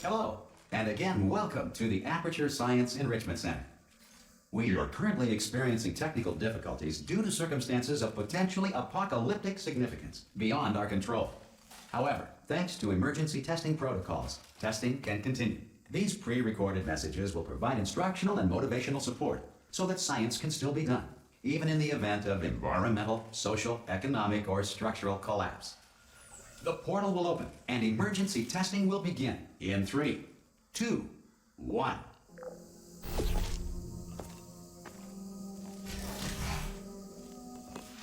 Hello, and again, welcome to the Aperture Science Enrichment Center. We are currently experiencing technical difficulties due to circumstances of potentially apocalyptic significance beyond our control. However, thanks to emergency testing protocols, testing can continue. These pre-recorded messages will provide instructional and motivational support so that science can still be done, even in the event of environmental, social, economic, or structural collapse. The portal will open and emergency testing will begin in 3, 2, 1.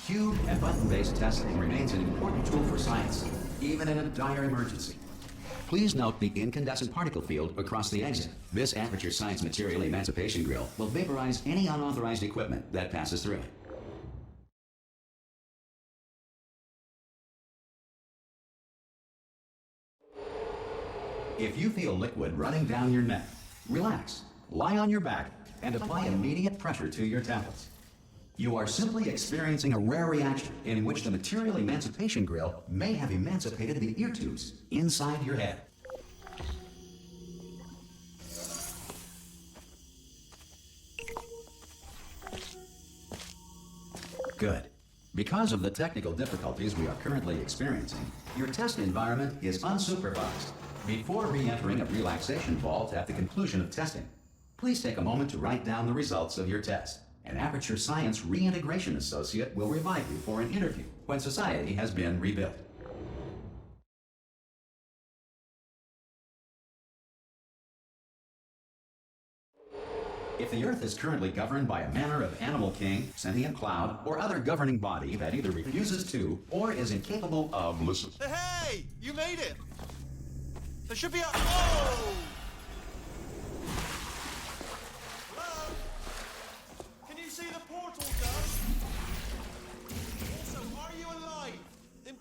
Cube and button-based testing remains an important tool for science, even in a dire emergency. Please note the incandescent particle field across the exit. This Aperture Science Material Emancipation Grill will vaporize any unauthorized equipment that passes through it. If you feel liquid running down your neck, relax, lie on your back, and apply immediate pressure to your temples. You are simply experiencing a rare reaction in which the Material Emancipation Grill may have emancipated the ear tubes inside your head. Good. Because of the technical difficulties we are currently experiencing, your test environment is unsupervised. Before re-entering a relaxation vault at the conclusion of testing, please take a moment to write down the results of your test. An Aperture Science Reintegration Associate will revive you for an interview when society has been rebuilt. If the Earth is currently governed by a manner of animal king, sentient cloud, or other governing body that either refuses to or is incapable of listening. Hey! You made it! There should be a... Oh! Hello? Can you see the portal, Gus? Also, are you alive?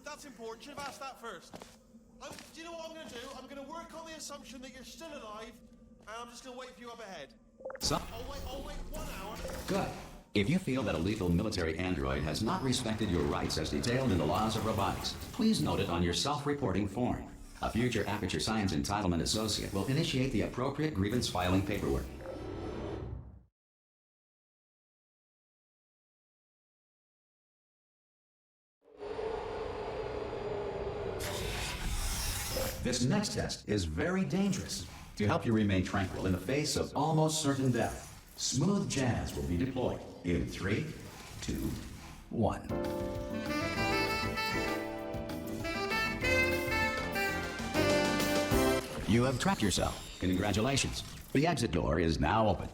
That's important. Should have asked that first. Do you know what I'm going to do? I'm going to work on the assumption that you're still alive, and I'm just going to wait for you up ahead. I'll wait 1 hour. Good. If you feel that a lethal military android has not respected your rights as detailed in the laws of robotics, please note it on your self-reporting form. A future Aperture Science Entitlement Associate will initiate the appropriate grievance filing paperwork. This next test is very dangerous. To help you remain tranquil in the face of almost certain death, smooth jazz will be deployed in 3, 2, 1. You have trapped yourself. Congratulations. The exit door is now open.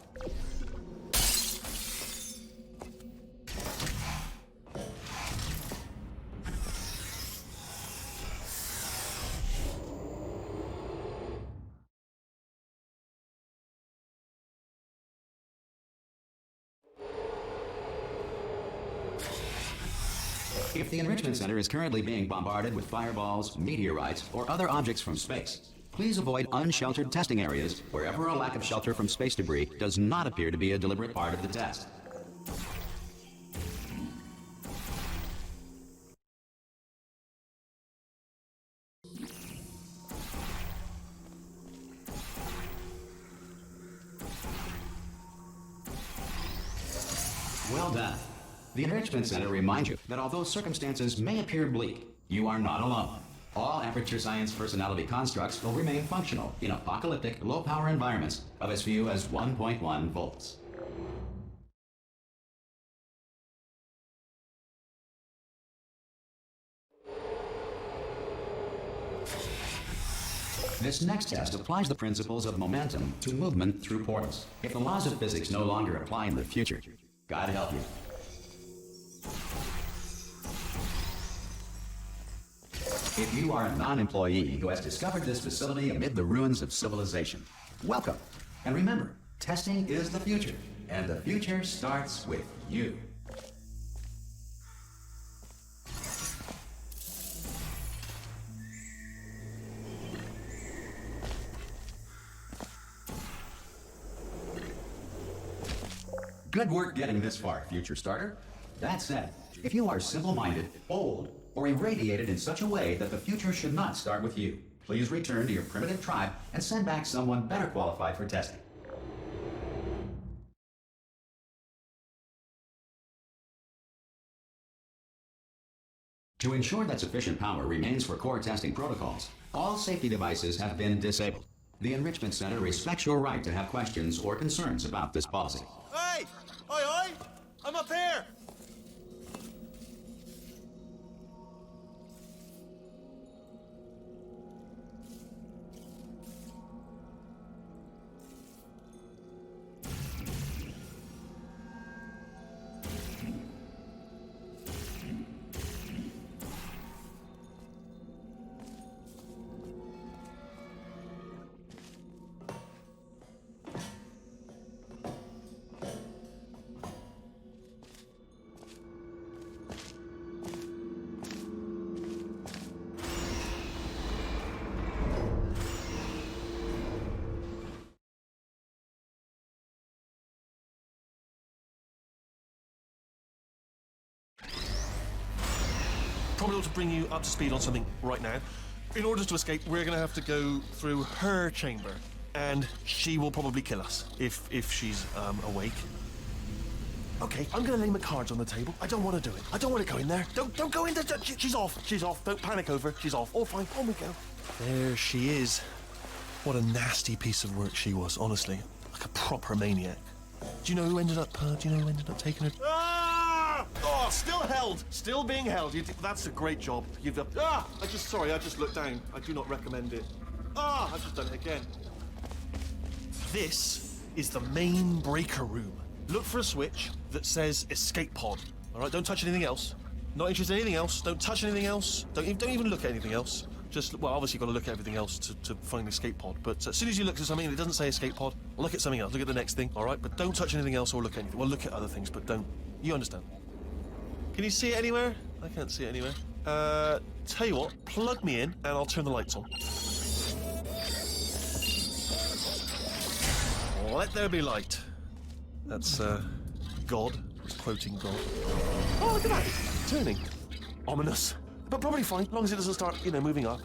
If the Enrichment Center is currently being bombarded with fireballs, meteorites, or other objects from space, please avoid unsheltered testing areas wherever a lack of shelter from space debris does not appear to be a deliberate part of the test. Well done. The Enrichment Center reminds you that although circumstances may appear bleak, you are not alone. All Aperture Science personality constructs will remain functional in apocalyptic, low-power environments of as few as 1.1 volts. This next test applies the principles of momentum to movement through portals. If the laws of physics no longer apply in the future, God help you. If you are a non-employee who has discovered this facility amid the ruins of civilization, welcome. And remember, testing is the future, and the future starts with you. Good work getting this far, future starter. That said, if you are simple-minded, bold, or irradiated in such a way that the future should not start with you, Please return to your primitive tribe and send back someone better qualified for testing. To ensure that sufficient power remains for core testing protocols, all safety devices have been disabled. The Enrichment Center respects your right to have questions or concerns about this policy. Hey! Oi, oi! I'm up here! Probably ought to bring you up to speed on something right now. In order to escape, we're going to have to go through her chamber, and she will probably kill us if she's awake. Okay, I'm going to lay my cards on the table. I don't want to do it. I don't want to go in there. Don't go in there. She's off. She's off. Don't panic over. She's off. All fine. On we go. There she is. What a nasty piece of work she was, honestly. Like a proper maniac. Do you know who ended up taking her? Ah! Oh, still held. Still being held. That's a great job. I just looked down. I do not recommend it. Ah, I've just done it again. This is the main breaker room. Look for a switch that says escape pod. All right, don't touch anything else. Not interested in anything else. Don't touch anything else. Don't even look at anything else. Well, obviously you've got to look at everything else to find the escape pod. But as soon as you look at something and it doesn't say escape pod, look at something else. Look at the next thing, all right? But don't touch anything else or look at anything. Well, look at other things, but don't. You understand? Can you see it anywhere? I can't see it anywhere. Tell you what, plug me in and I'll turn the lights on. Let there be light. That's, God. He's quoting God. Oh, look at that. Turning. Ominous. But probably fine, as long as it doesn't start, moving up.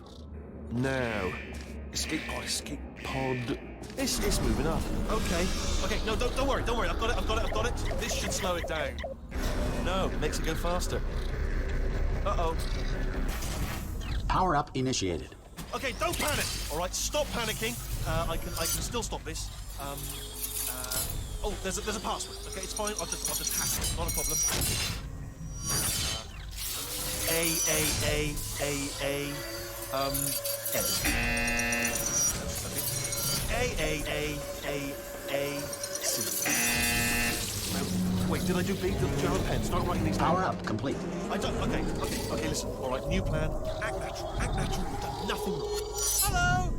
Now. Escape pod. It's moving up. Okay, no, don't worry. I've got it. This should slow it down. No, it makes it go faster. Uh-oh. Power up initiated. Okay, don't panic. All right, stop panicking. I can still stop this. Oh, there's a password. Okay, it's fine. I'll just hack it. Not a problem. C. Wait, did I do big? Do you have a pen? Start writing these down. Power up complete. I don't. Okay, listen. All right, new plan. Act natural. You've done nothing wrong. Hello?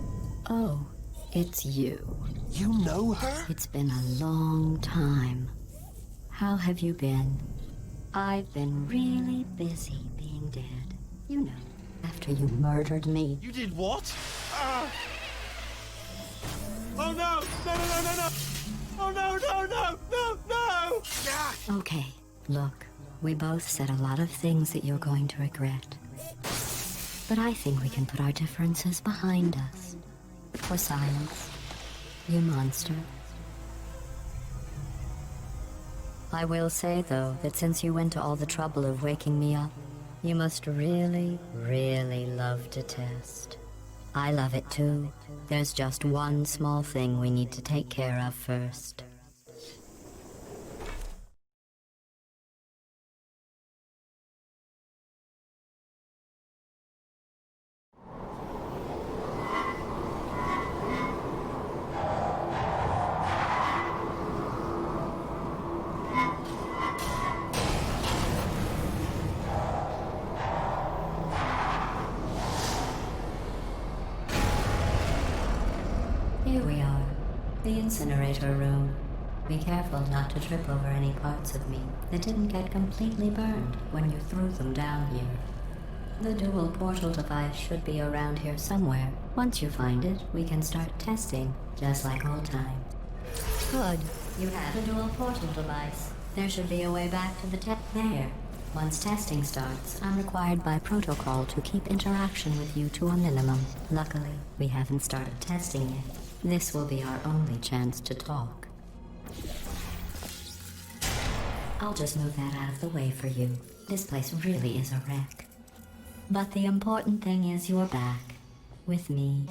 Oh, it's you. You know her? It's been a long time. How have you been? I've been really busy being dead. You know, after you murdered me. You did what? Oh no! No! Oh no! Yeah. Okay, look, we both said a lot of things that you're going to regret. But I think we can put our differences behind us. For silence, you monster. I will say, though, that since you went to all the trouble of waking me up, you must really, really love to test. I love it too. There's just one small thing we need to take care of first. Here we are, the incinerator room. Be careful not to trip over any parts of me that didn't get completely burned when you threw them down here. The dual portal device should be around here somewhere. Once you find it, we can start testing, just like old times. Good. You have a dual portal device. There should be a way back to the tech there. Once testing starts, I'm required by protocol to keep interaction with you to a minimum. Luckily, we haven't started testing yet. This will be our only chance to talk. I'll just move that out of the way for you. This place really is a wreck. But the important thing is you're back. With me.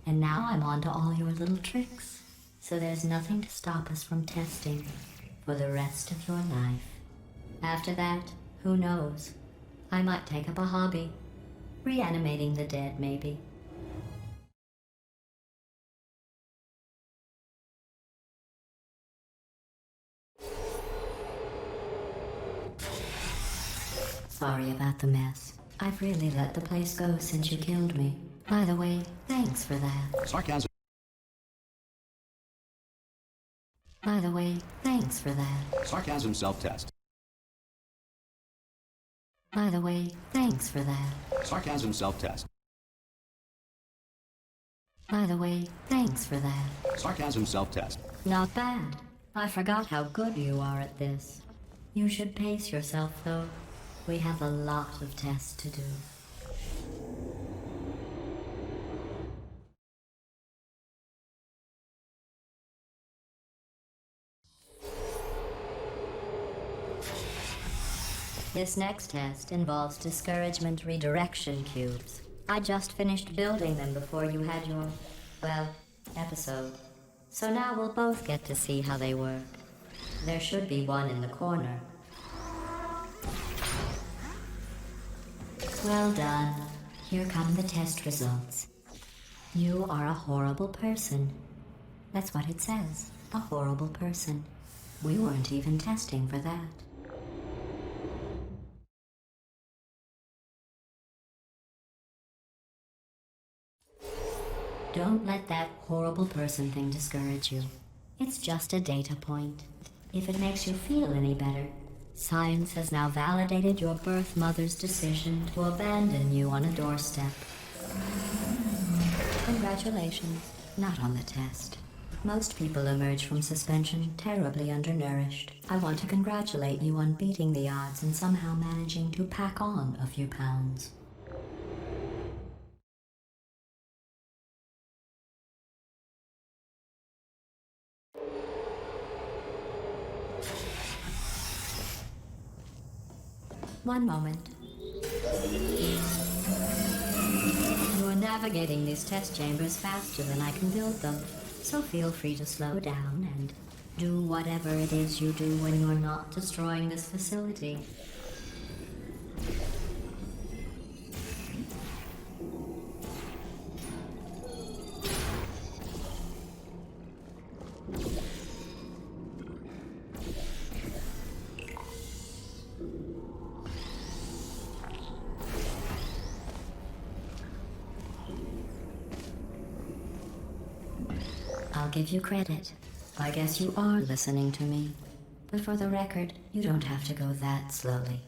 And now I'm on to all your little tricks. So there's nothing to stop us from testing for the rest of your life. After that, who knows? I might take up a hobby. Reanimating the dead, maybe. Sorry about the mess. I've really let the place go since you killed me. By the way, thanks for that. Sarcasm. By the way, thanks for that. Sarcasm self-test. By the way, thanks for that. Sarcasm self-test. By the way, thanks for that. Sarcasm self-test. Not bad. I forgot how good you are at this. You should pace yourself, though. We have a lot of tests to do. This next test involves discouragement redirection cubes. I just finished building them before you had your, well, episode. So now we'll both get to see how they work. There should be one in the corner. Well done. Here come the test results. You are a horrible person. That's what it says. A horrible person. We weren't even testing for that. Don't let that horrible person thing discourage you. It's just a data point. If it makes you feel any better, science has now validated your birth mother's decision to abandon you on a doorstep. Congratulations. Not on the test. Most people emerge from suspension terribly undernourished. I want to congratulate you on beating the odds and somehow managing to pack on a few pounds. One moment. You're navigating these test chambers faster than I can build them, so feel free to slow down and do whatever it is you do when you're not destroying this facility. I'll give you credit. I guess you are listening to me. But for the record, you don't have to go that slowly.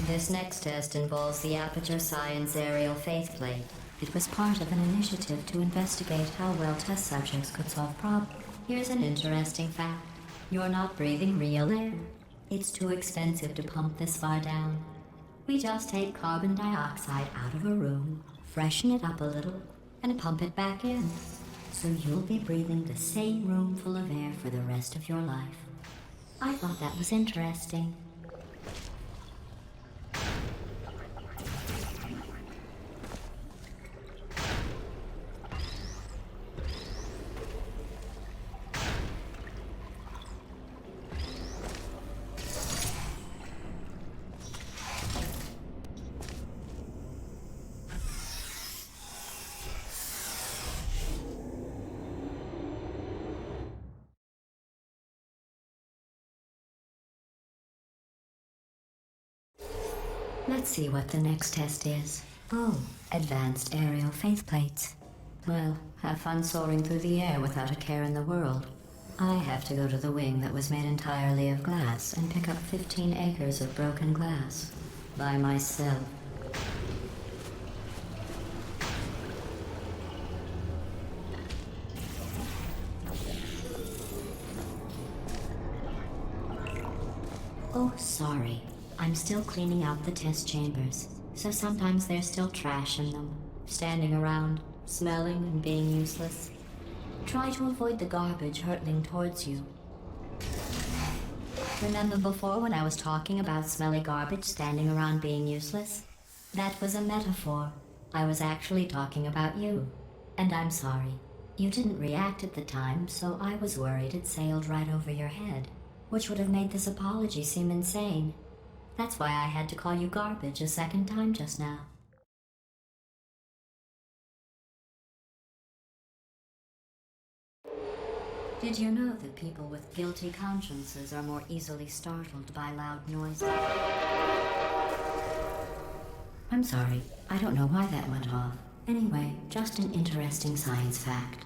This next test involves the Aperture Science Aerial Faithplate. It was part of an initiative to investigate how well test subjects could solve problems. Here's an interesting fact. You're not breathing real air. It's too expensive to pump this far down. We just take carbon dioxide out of a room, freshen it up a little, and pump it back in. So you'll be breathing the same room full of air for the rest of your life. I thought that was interesting. Let's see what the next test is. Oh, advanced aerial faithplates. Well, have fun soaring through the air without a care in the world. I have to go to the wing that was made entirely of glass and pick up 15 acres of broken glass. By myself. Oh, sorry. I'm still cleaning out the test chambers, so sometimes there's still trash in them, standing around, smelling and being useless. Try to avoid the garbage hurtling towards you. Remember before when I was talking about smelly garbage standing around being useless? That was a metaphor. I was actually talking about you. And I'm sorry. You didn't react at the time, so I was worried it sailed right over your head, which would have made this apology seem insane. That's why I had to call you garbage a second time just now. Did you know that people with guilty consciences are more easily startled by loud noises? I'm sorry, I don't know why that went off. Anyway, just an interesting science fact.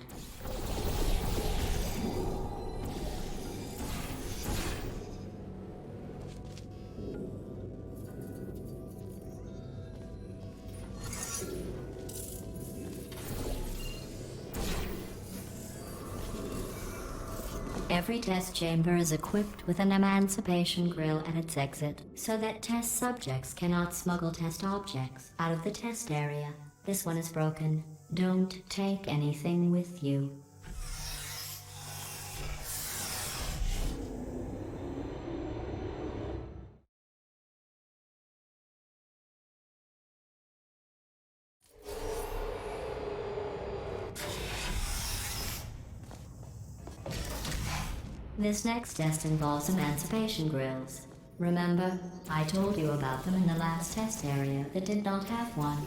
Every test chamber is equipped with an emancipation grill at its exit, so that test subjects cannot smuggle test objects out of the test area. This one is broken. Don't take anything with you. This next test involves emancipation grills. Remember, I told you about them in the last test area that did not have one.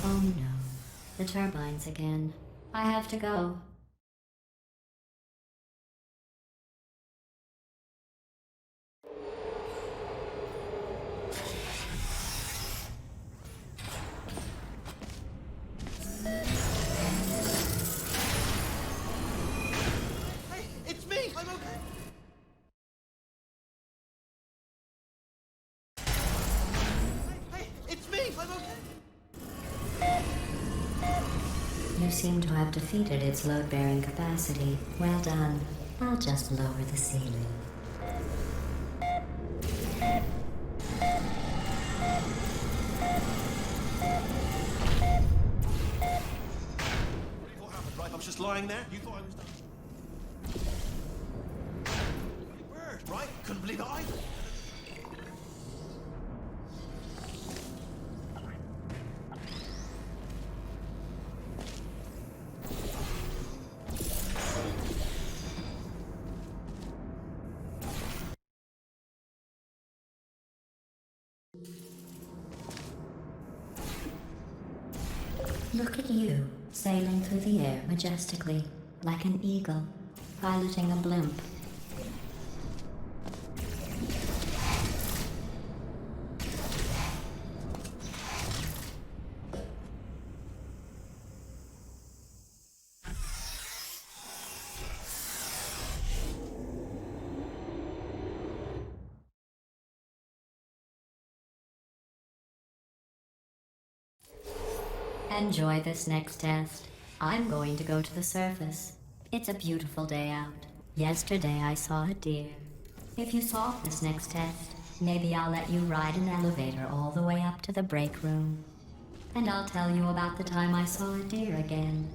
Oh no, the turbines again. I have to go. Hey, it's me! I'm okay! Hey, it's me! I'm okay! You seem to have defeated its load-bearing capacity. Well done. I'll just lower the ceiling. What happened, right? I was just lying there. You thought I was done. Bloody bird, right? Couldn't believe it either. Look at you, sailing through the air majestically, like an eagle, piloting a blimp. Enjoy this next test. I'm going to go to the surface. It's a beautiful day out. Yesterday I saw a deer. If you solve this next test, maybe I'll let you ride an elevator all the way up to the break room. And I'll tell you about the time I saw a deer again.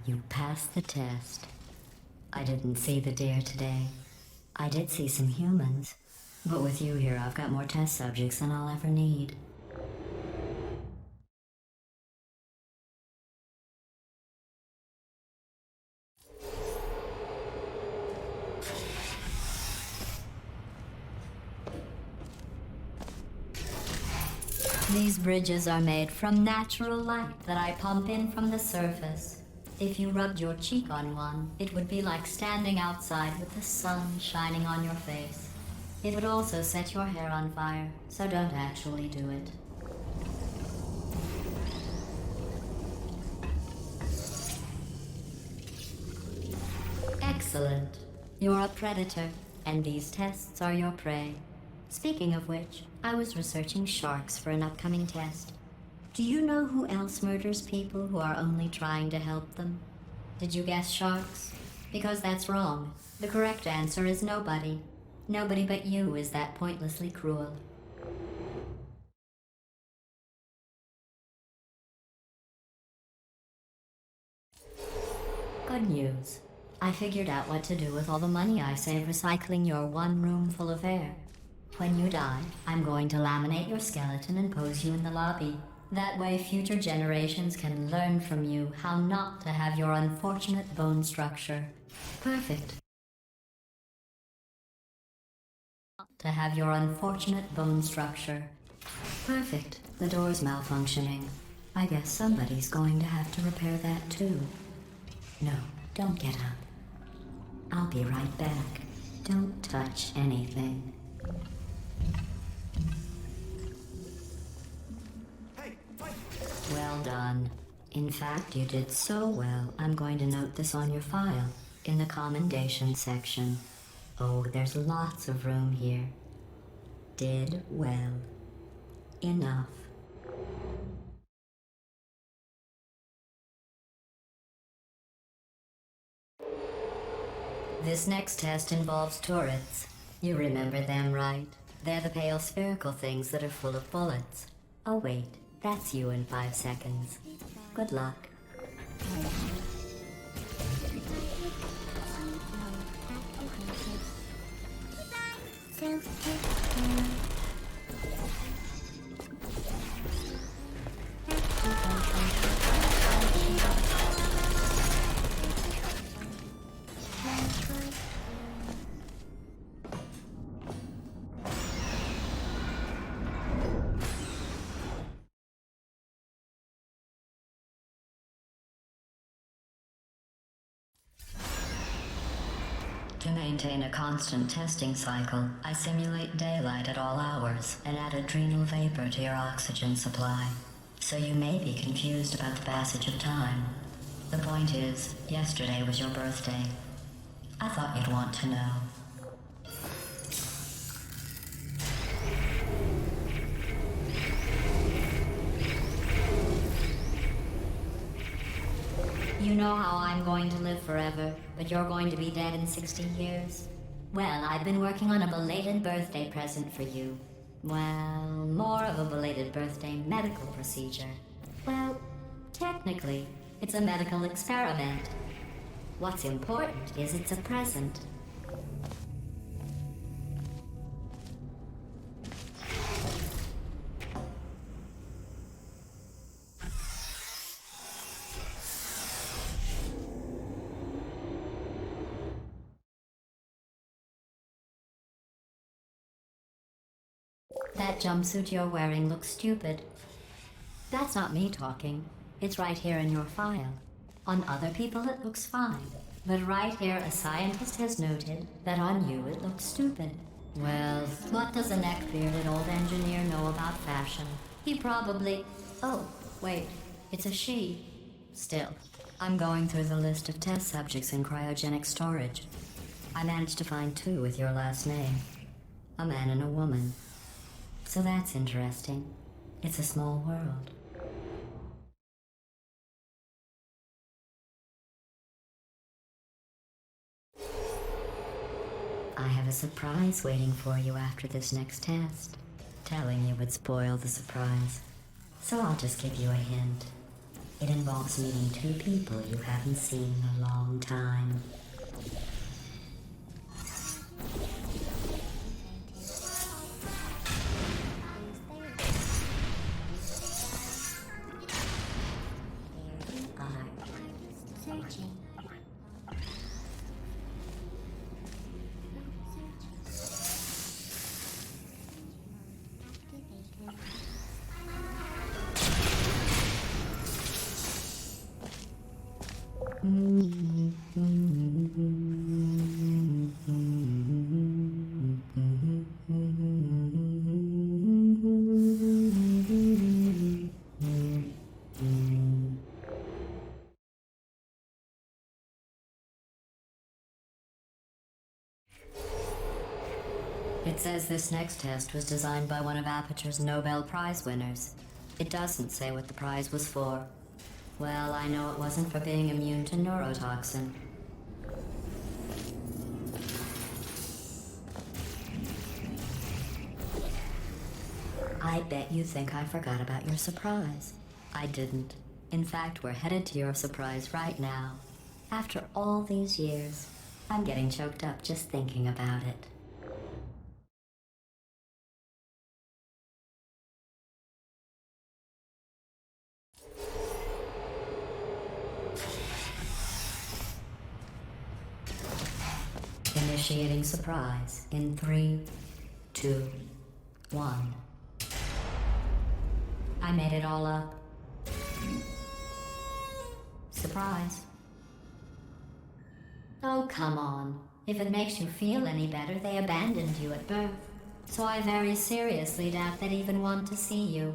You passed the test. I didn't see the deer today. I did see some humans. But with you here, I've got more test subjects than I'll ever need. These bridges are made from natural light that I pump in from the surface. If you rubbed your cheek on one, it would be like standing outside with the sun shining on your face. It would also set your hair on fire, so don't actually do it. Excellent. You're a predator, and these tests are your prey. Speaking of which, I was researching sharks for an upcoming test. Do you know who else murders people who are only trying to help them? Did you guess sharks? Because that's wrong. The correct answer is nobody. Nobody but you is that pointlessly cruel. Good news. I figured out what to do with all the money I saved recycling your one room full of air. When you die, I'm going to laminate your skeleton and pose you in the lobby. That way future generations can learn from you how not to have your unfortunate bone structure. Perfect. To have your unfortunate bone structure. Perfect. The door's malfunctioning. I guess somebody's going to have to repair that too. No, don't get up. I'll be right back. Don't touch anything. Well done. In fact, you did so well, I'm going to note this on your file, in the commendation section. Oh, there's lots of room here. Did well. Enough. This next test involves turrets. You remember them, right? They're the pale spherical things that are full of bullets. Oh wait, that's you in 5 seconds. Good luck. To maintain a constant testing cycle, I simulate daylight at all hours and add adrenal vapor to your oxygen supply. So you may be confused about the passage of time. The point is, yesterday was your birthday. I thought you'd want to know. You know how I'm going to live forever, but you're going to be dead in 60 years? Well, I've been working on a belated birthday present for you. Well, more of a belated birthday medical procedure. Well, technically, it's a medical experiment. What's important is it's a present. That jumpsuit you're wearing looks stupid. That's not me talking. It's right here in your file. On other people it looks fine. But right here a scientist has noted that on you it looks stupid. Well, what does a neck-bearded old engineer know about fashion? He probably... Oh, wait. It's a she. Still, I'm going through the list of test subjects in cryogenic storage. I managed to find 2 with your last name. A man and a woman. So that's interesting. It's a small world. I have a surprise waiting for you after this next test. Telling you would spoil the surprise. So I'll just give you a hint. It involves meeting two people you haven't seen in a long time. Searching. It says this next test was designed by one of Aperture's Nobel Prize winners. It doesn't say what the prize was for. Well, I know it wasn't for being immune to neurotoxin. I bet you think I forgot about your surprise. I didn't. In fact, we're headed to your surprise right now. After all these years, I'm getting choked up just thinking about it. Initiating surprise in 3, 2, 1. I made it all up. Surprise. Oh, come on. If it makes you feel any better, they abandoned you at birth. So I very seriously doubt they'd even want to see you.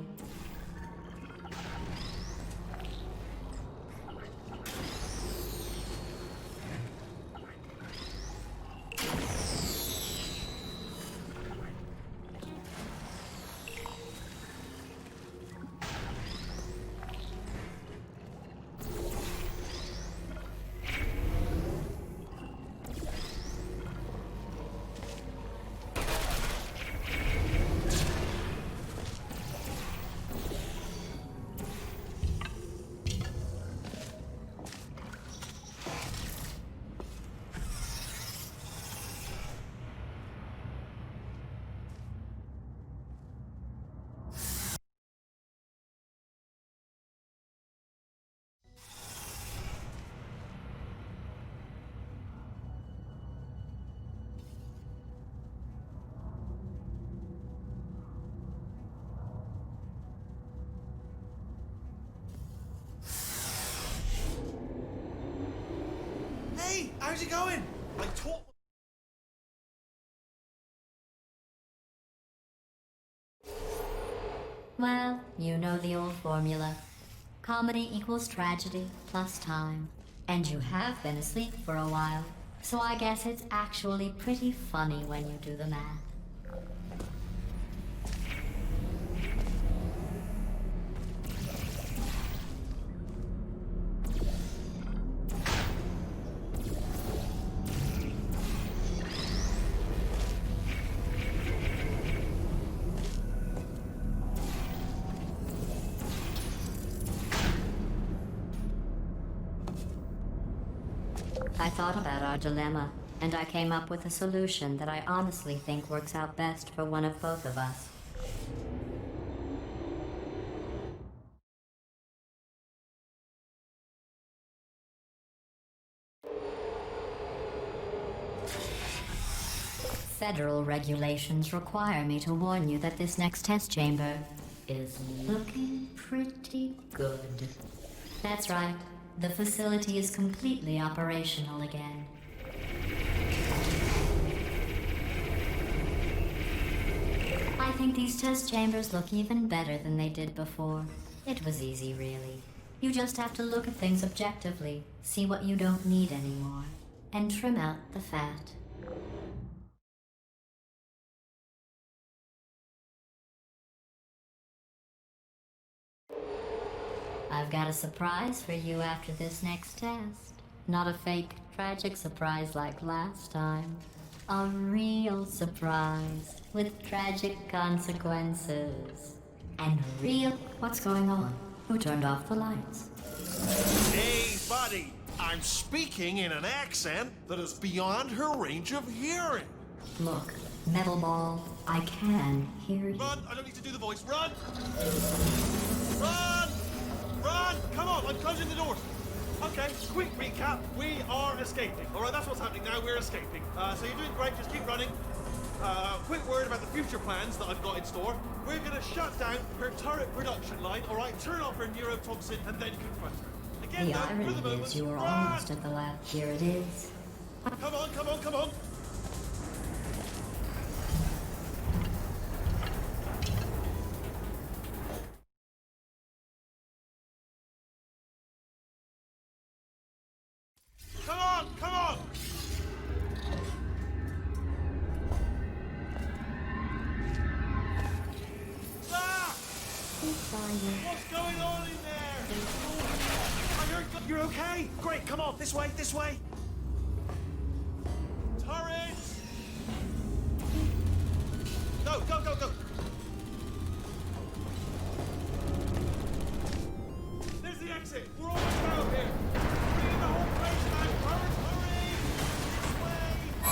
Hey, how's it going? I taught. Well, you know the old formula. Comedy equals tragedy plus time. And you have been asleep for a while, so I guess it's actually pretty funny when you do the math. I thought about our dilemma, and I came up with a solution that I honestly think works out best for one of both of us. Federal regulations require me to warn you that this next test chamber is looking pretty good. That's right. The facility is completely operational again. I think these test chambers look even better than they did before. It was easy, really. You just have to look at things objectively, see what you don't need anymore, and trim out the fat. I've got a surprise for you after this next test. Not a fake, tragic surprise like last time. A real surprise with tragic consequences. And real... What's going on? Who turned off the lights? Hey, buddy. I'm speaking in an accent that is beyond her range of hearing. Look, Metal Ball, I can hear you. Run! I don't need to do the voice. Run! Run! Run! Come on, I'm closing the doors. Okay, quick recap. We are escaping. All right, that's what's happening now. We're escaping. So you're doing great. Just keep running. Quick word about the future plans that I've got in store. We're going to shut down her turret production line, all right? Turn off her neurotoxin and then confront her. Again, The though, for the irony moment, is you were run! almost at the lab. Here it is. Come on, come on, come on. Come on, come on. Ah! What's going on in there? Oh, you're okay? Great, come on, this way, this way. Turrets! Go, go, go, go. There's the exit. We're almost out here. We need the whole place now. Hurry, hurry! We made it.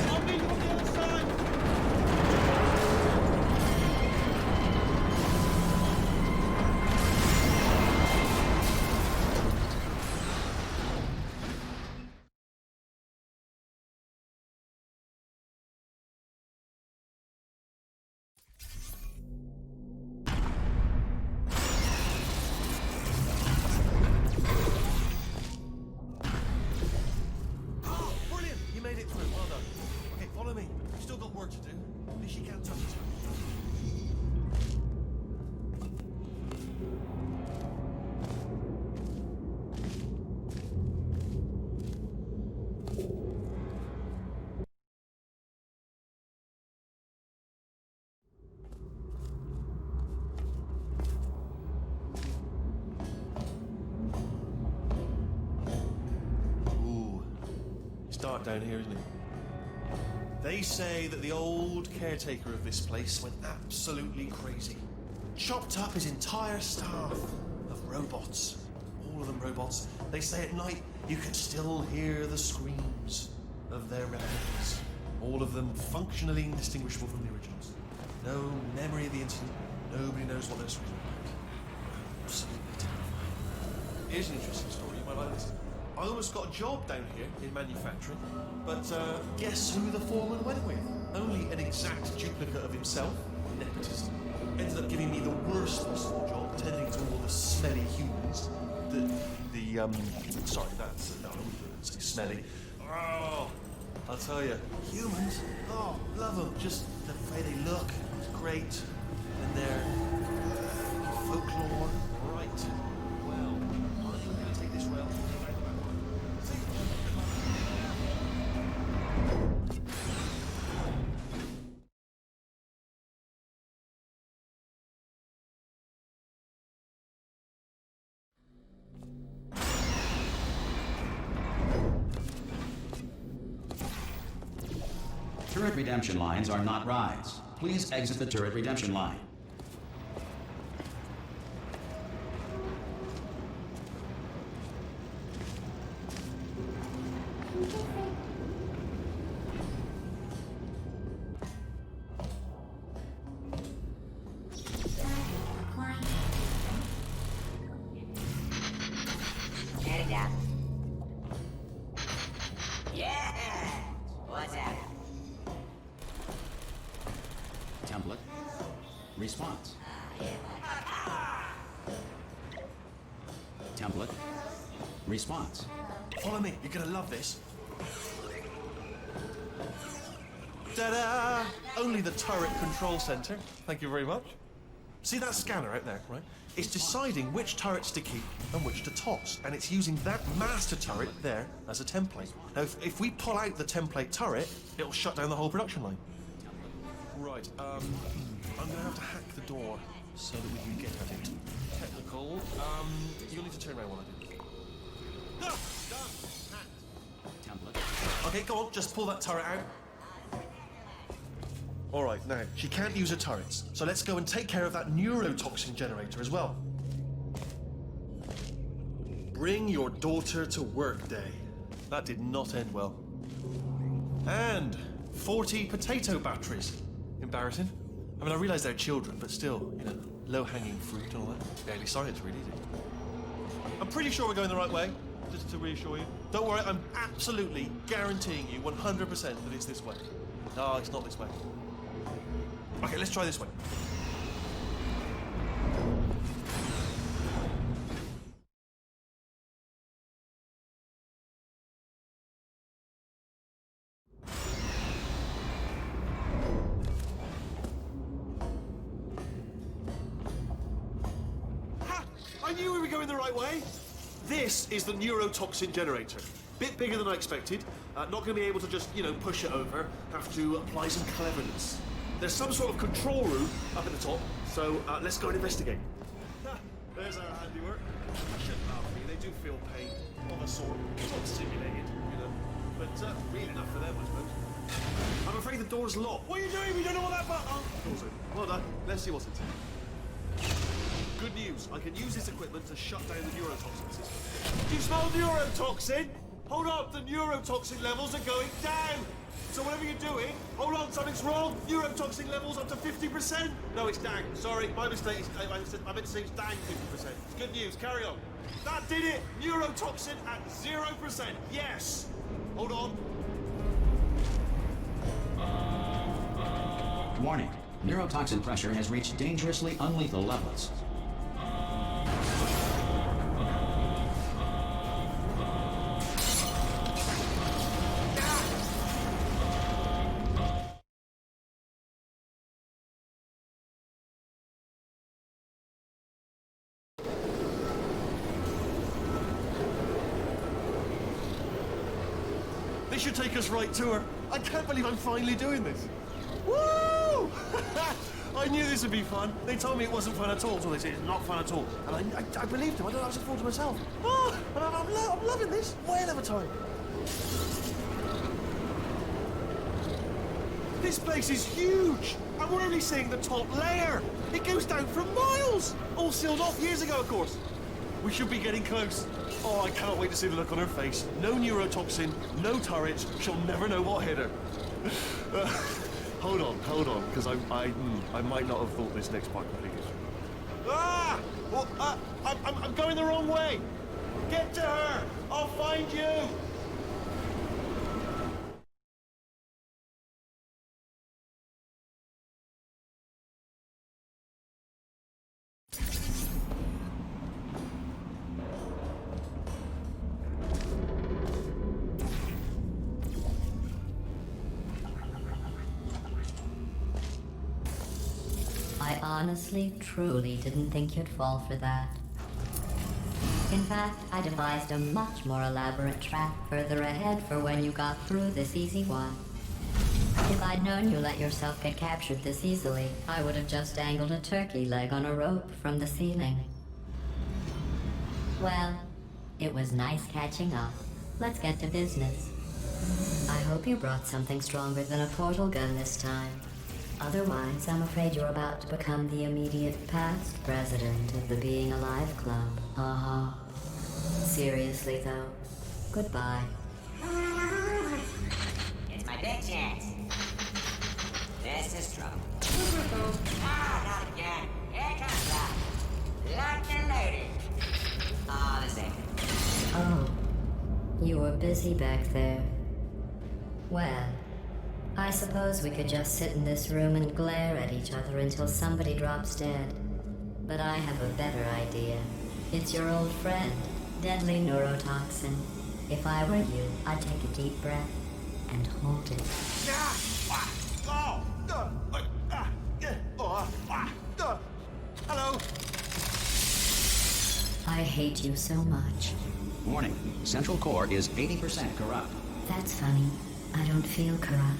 I'll meet you on the other side. Oh, brilliant! You made it through. Well done. Okay, follow me. You've still got work to do. At least you can't touch it. Ooh, it's dark down here, isn't it? They say that the old caretaker of this place went absolutely crazy. Chopped up his entire staff of robots. All of them robots. They say at night you can still hear the screams of their replicants. All of them functionally indistinguishable from the originals. No memory of the incident. Nobody knows what they're screaming about. Absolutely terrifying. Here's an interesting story. You might like this. I almost got a job down here in manufacturing, but guess who the foreman went with? Only an exact duplicate of himself, nepotism. Ended up giving me the worst possible job, tending to all the smelly humans. Sorry, that's, no, I wouldn't say smelly. Oh, I'll tell you, humans, oh, love them. Just the way they look, it's great. And their folklore, right. Well, I'm going to take this rail. Turret redemption lines are not rides. Please exit the turret redemption line. Template. Response. Template. Response. Follow me, you're gonna love this. Ta-da! Only the turret control center. Thank you very much. See that scanner out there, right? It's deciding which turrets to keep and which to toss, and it's using that master turret there as a template. Now, if we pull out the template turret, it'll shut down the whole production line. Right, I'm gonna have to hack the door so that we can get at it. Technical, you'll need to turn around while I do this. Ah, done. Hacked. Template. Okay, go on, just pull that turret out. Alright, now, she can't use her turrets, so let's go and take care of that neurotoxin generator as well. Bring your daughter to work day. That did not end well. And 40 potato batteries. Embarrassing. I mean, I realise they're children, but still, you know, low-hanging fruit and all that. Barely science, really, is it? I'm pretty sure we're going the right way, just to reassure you. Don't worry, I'm absolutely guaranteeing you 100% that it's this way. No, it's not this way. Okay, let's try this way. Ha! I knew we were going the right way. This is the neurotoxin generator. Bit bigger than I expected. Not going to be able to just, you know, push it over. Have to apply some cleverness. There's some sort of control room up at the top, so let's go and investigate. There's our handiwork. I shouldn't laugh at me. They do feel pain of a sort. It's not simulated, you know, but real enough for them, I suppose. I'm afraid the door's locked. What are you doing? We don't know what that button. Oh, door's open. Well done. Let's see what's inside. Good news. I can use this equipment to shut down the neurotoxin system. Do you smell neurotoxin? Hold up. The neurotoxin levels are going down. So whatever you're doing, hold on, something's wrong. Neurotoxin levels up to 50%. No, it's down. Sorry, my mistake. I meant to say it's down 50%. It's good news. Carry on. That did it. Neurotoxin at 0%. Yes. Hold on. Warning. Neurotoxin pressure has reached dangerously unlethal levels. This should take us right to her. I can't believe I'm finally doing this. Woo! I knew this would be fun. They told me it wasn't fun at all, so they said it's not fun at all. And I believed them. I don't know, I was a fool to myself. Oh, and I'm loving this. Whale of a time. This place is huge. And we're only seeing the top layer. It goes down for miles. All sealed off years ago, of course. We should be getting close. Oh, I can't wait to see the look on her face. No neurotoxin, no turrets. She'll never know what hit her. Hold on, because I might not have thought this next part completely. Ah! Well, I'm going the wrong way. Get to her. I'll find you. I honestly, truly didn't think you'd fall for that. In fact, I devised a much more elaborate trap further ahead for when you got through this easy one. If I'd known you let yourself get captured this easily, I would have just dangled a turkey leg on a rope from the ceiling. Well, it was nice catching up. Let's get to business. I hope you brought something stronger than a portal gun this time. Otherwise, I'm afraid you're about to become the immediate past president of the Being Alive Club. Seriously, though, goodbye. It's my big chance. This is trouble. Not again. Here comes that. Locked and loaded. Ah, the same. Oh, you were busy back there. Well, I suppose we could just sit in this room and glare at each other until somebody drops dead. But I have a better idea. It's your old friend, deadly neurotoxin. If I were you, I'd take a deep breath and hold it. Hello. I hate you so much. Warning. Central core is 80% corrupt. That's funny. I don't feel corrupt.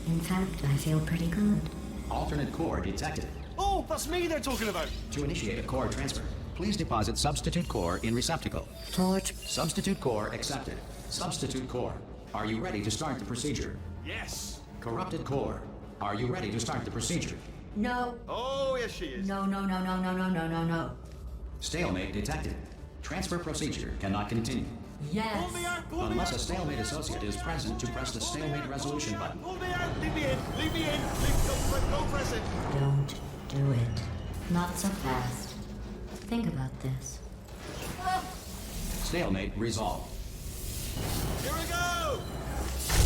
In fact, I feel pretty good. Alternate core detected. Oh, that's me they're talking about. To initiate a core transfer, please deposit substitute core in receptacle. Torch. Substitute core accepted. Substitute core. Are you ready to start the procedure? Yes. Corrupted core. Are you ready to start the procedure? No. Oh, yes, she is. No, no, no, no, no, no, no, no, no. Stalemate detected. Transfer procedure cannot continue. Yes. Pull me out, pull me Unless out, a stalemate pull me out, associate pull is me present out, to pull me press the out, pull me stalemate out, resolution pull me out, button. Pull me out, leave me in, leave me in. Don't press it. Don't do it. Not so fast. Think about this. Stalemate resolved. Here we go!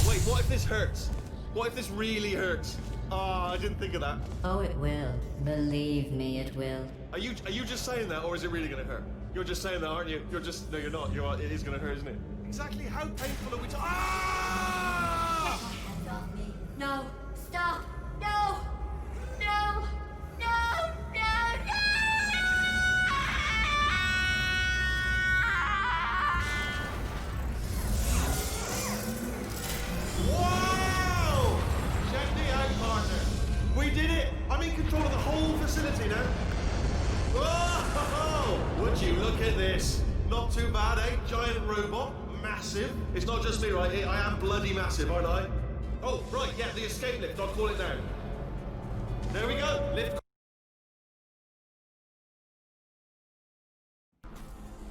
Wait, what if this hurts? What if this really hurts? Oh, I didn't think of that. Oh, it will. Believe me, it will. Are you just saying that, or is it really gonna hurt? You're just saying that, aren't you? No, you're not. It is gonna hurt, isn't it? Exactly how painful are we Ah! Hands off me. No. Stop. No. No. No. No. No. Wow! Check me out, partner. We did it! I'm in control of the whole facility now. Whoa! Would you look at this? Not too bad, eh? Giant robot. Massive. It's not just me, right? I am bloody massive, aren't I? Oh, right, yeah, the escape lift. I'll call it now. There we go. Lift.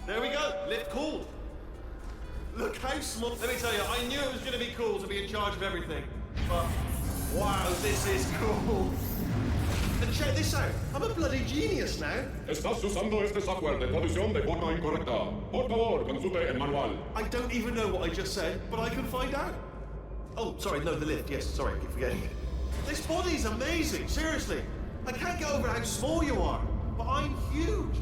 There we go. Lift called. Look how small. Let me tell you, I knew it was going to be cool to be in charge of everything. But, wow, this is cool. And check this out. I'm a bloody genius now. Estás usando este software de traducción de forma incorrecta. Por favor, consulte el manual. I don't even know what I just said, but I can find out. Oh, sorry, no, the lift. Yes, sorry, I keep forgetting. This body's amazing, seriously. I can't get over how small you are, but I'm huge.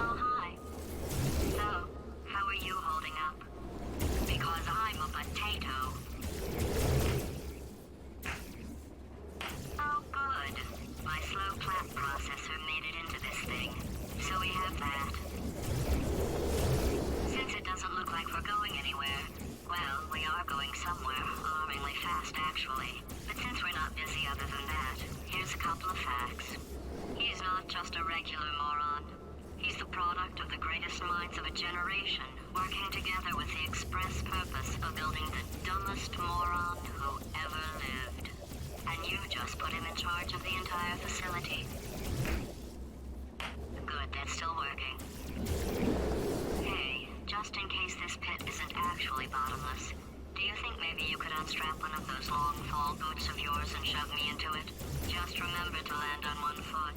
Oh, hi. So, how are you holding up? Because I'm a potato. Oh, good. My slow clap processor made it into this thing. So we have that. Since it doesn't look like we're going anywhere, well, we are going somewhere, alarmingly fast, actually. But since we're not busy other than that, here's a couple of facts. He's not just a regular moron. He's the product of the greatest minds of a generation, working together with the express purpose of building the dumbest moron who ever lived. And you just put him in charge of the entire facility. Good, that's still working. Hey, just in case this pit isn't actually bottomless, do you think maybe you could unstrap one of those long fall boots of yours and shove me into it? Just remember to land on one foot.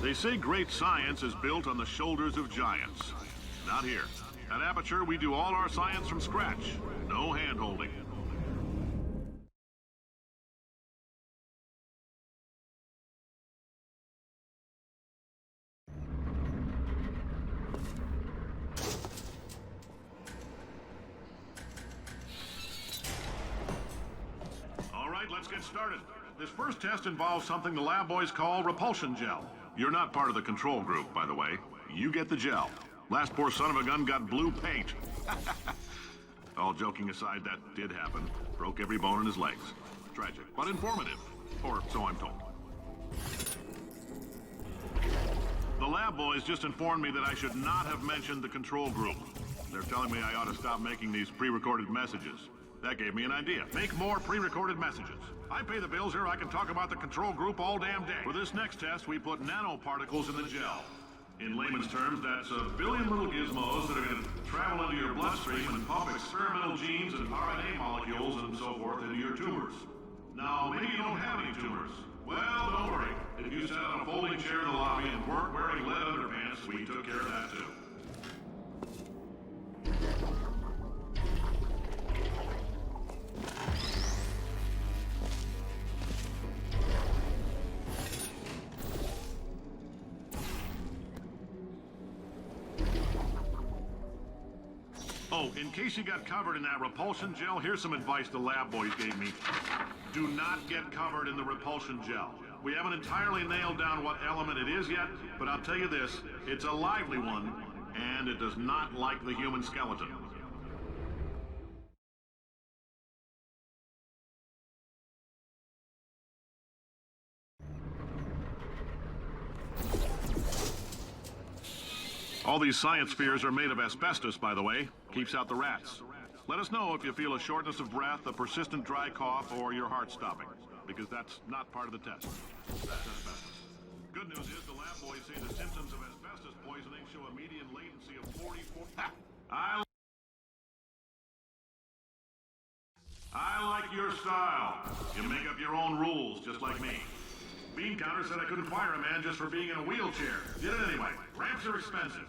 They say great science is built on the shoulders of giants. Not here. At Aperture, we do all our science from scratch. No hand-holding. All right, let's get started. This first test involves something the lab boys call repulsion gel. You're not part of the control group, by the way. You get the gel. Last poor son of a gun got blue paint. All joking aside, that did happen. Broke every bone in his legs. Tragic, but informative. Or so I'm told. The lab boys just informed me that I should not have mentioned the control group. They're telling me I ought to stop making these pre-recorded messages. That gave me an idea. Make more pre-recorded messages. I pay the bills here, I can talk about the control group all damn day. For this next test, we put nanoparticles in the gel. In layman's terms, that's a billion little gizmos that are going to travel into your bloodstream and pump experimental genes and RNA molecules and so forth into your tumors. Now, maybe you don't have any tumors. Well, don't worry. If you sat on a folding chair in the lobby and weren't wearing lead underpants, we took care of that too. Oh, in case you got covered in that repulsion gel, here's some advice the lab boys gave me. Do not get covered in the repulsion gel. We haven't entirely nailed down what element it is yet, but I'll tell you this, it's a lively one, and it does not like the human skeleton. All these science spheres are made of asbestos, by the way. Keeps out the rats. Let us know if you feel a shortness of breath, a persistent dry cough, or your heart stopping, because that's not part of the test. That's asbestos. Good news is the lab boys say the symptoms of asbestos poisoning show a median latency of 44... I like your style. You make up your own rules, just like me. Bean counter said I couldn't fire a man just for being in a wheelchair. Did it anyway. Ramps are expensive.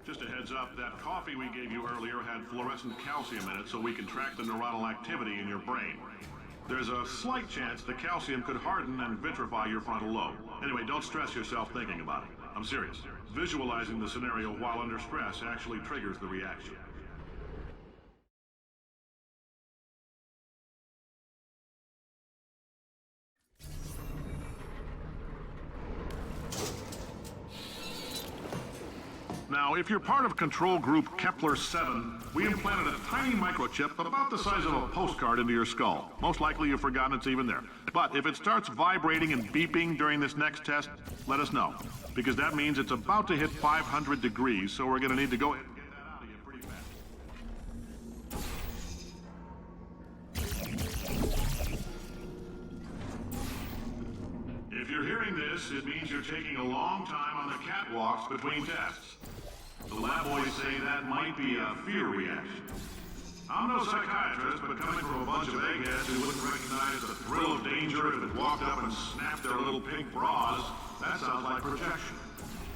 Just a heads up, that coffee we gave you earlier had fluorescent calcium in it so we can track the neuronal activity in your brain. There's a slight chance the calcium could harden and vitrify your frontal lobe. Anyway, don't stress yourself thinking about it. I'm serious. Visualizing the scenario while under stress actually triggers the reaction. Now, if you're part of Control Group Kepler-7, we implanted a tiny microchip about the size of a postcard into your skull. Most likely you've forgotten it's even there. But if it starts vibrating and beeping during this next test, let us know. Because that means it's about to hit 500 degrees, so we're going to need to go ahead and get that out of you pretty fast. If you're hearing this, it means you're taking a long time on the catwalks between tests. The lab boys say that might be a fear reaction. I'm no psychiatrist, but coming from a bunch of eggheads who wouldn't recognize the thrill of danger if it walked up and snapped their little pink bras, that sounds like projection.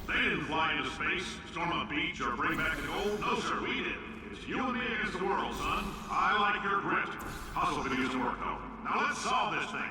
They didn't fly into space, storm a beach, or bring back the gold. No, sir, we did. It's you and me against the world, son. I like your grit. Hustle could use some work, though. Now let's solve this thing.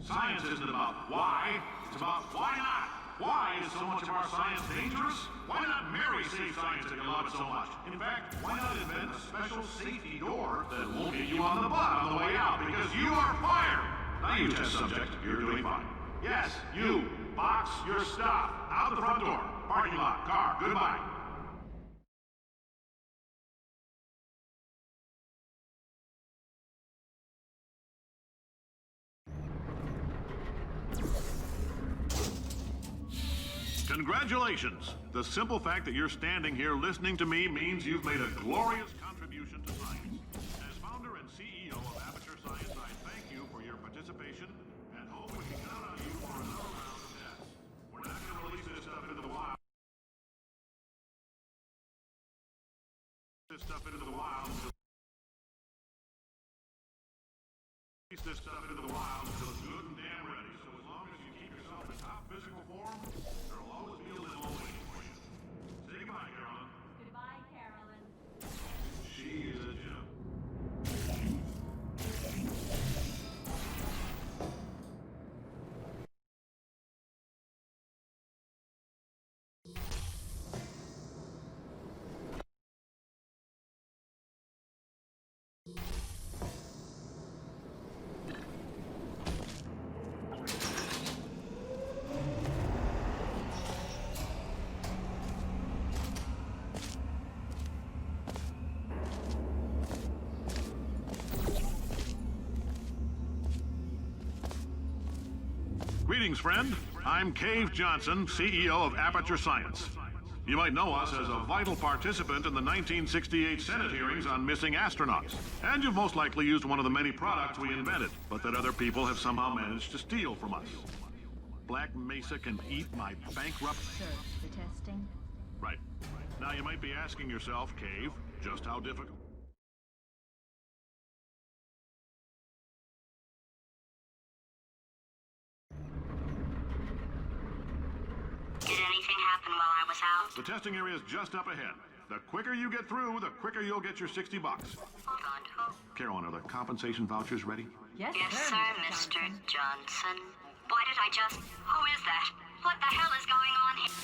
Science isn't about why, it's about why not. Why is so much of our science dangerous? Why not marry safe science if you love it so much? In fact, why not invent a special safety door that won't get you on the butt on the way out because you are fired? Now you test subject, you're doing fine. Yes, you, box your stuff. Out the front door, parking lot, car, goodbye. Congratulations! The simple fact that you're standing here listening to me means you've made a glorious contribution to science. As founder and CEO of Aperture Science, I thank you for your participation and hope we can count on you for another round of tests. We're not going to release this stuff into the wild. Release this stuff into the wild until it's good and damn ready. So as long as you keep yourself in top physical form, there'll always be a little waiting for you. Say goodbye, Carolyn. Goodbye, Carolyn. She is a gem. Greetings, friend. I'm Cave Johnson, CEO of Aperture Science. You might know us as a vital participant in the 1968 Senate hearings on missing astronauts. And you've most likely used one of the many products we invented, but that other people have somehow managed to steal from us. Black Mesa can eat my bankrupt... Sir, the testing? Right. Now you might be asking yourself, Cave, just how difficult... Did anything happen while I was out? The testing area is just up ahead. The quicker you get through, the quicker you'll get your $60. Hold on to who? Carolyn, are the compensation vouchers ready? Yes, Yes, sir, sir, Mr. Johnson. Why did I just... Who is that? What the hell is going on here?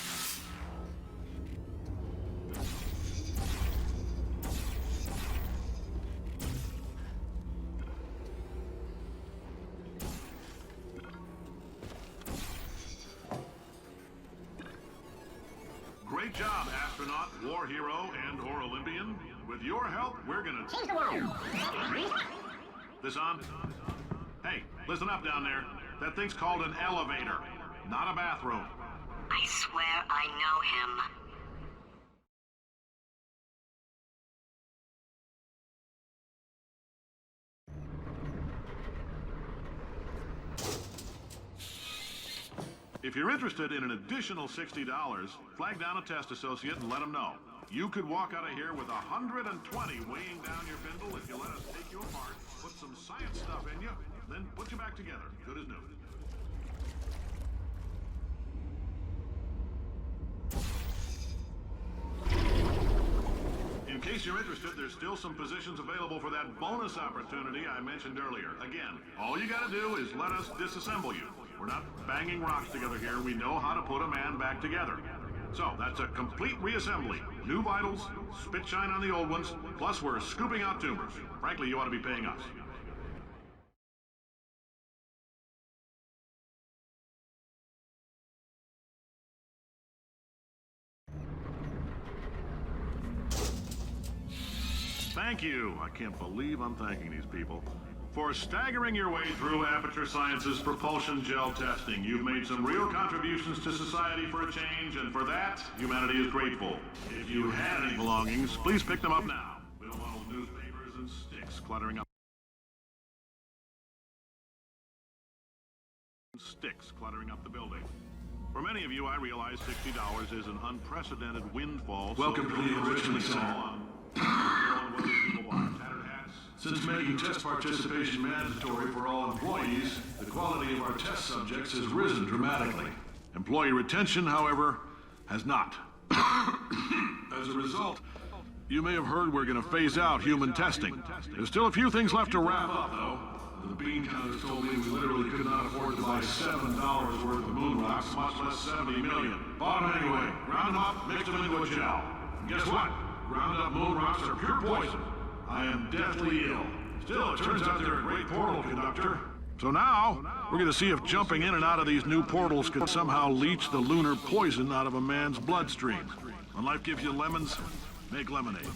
Great job, astronaut, war hero, and/or Olympian. With your help, we're gonna change the world. This on? Hey, listen up down there. That thing's called an elevator, not a bathroom. I swear I know him. If you're interested in an additional $60, flag down a test associate and let them know. You could walk out of here with 120 weighing down your bindle if you let us take you apart, put some science stuff in you, then put you back together, good as new. In case you're interested, there's still some positions available for that bonus opportunity I mentioned earlier. Again, all you gotta do is let us disassemble you. We're not banging rocks together here. We know how to put a man back together. So, that's a complete reassembly. New vitals, spit shine on the old ones, plus we're scooping out tumors. Frankly, you ought to be paying us. Thank you. I can't believe I'm thanking these people. For staggering your way through Aperture Science's propulsion gel testing, you've made some real contributions to society for a change, and for that, humanity is grateful. If you had any belongings, please pick them up now. We don't want old newspapers and sticks cluttering up the building. For many of you, I realize $60 is an unprecedented windfall. Welcome to the enrichment center. Since making test participation mandatory for all employees, the quality of our test subjects has risen dramatically. Employee retention, however, has not. As a result, You may have heard we're going to phase out human testing. There's still a few things left to wrap up, though. the bean counters told me we literally could not afford to buy $7 worth of moon rocks, much less 70 million. Bought them anyway, ground them up, mixed them into a gel. And guess what? Ground up moon rocks are pure poison. I am deathly ill. Still, it turns out they're a great portal conductor. So now, we're going to see if jumping in and out of these new portals could somehow leach the lunar poison out of a man's bloodstream. When life gives you lemons, make lemonade.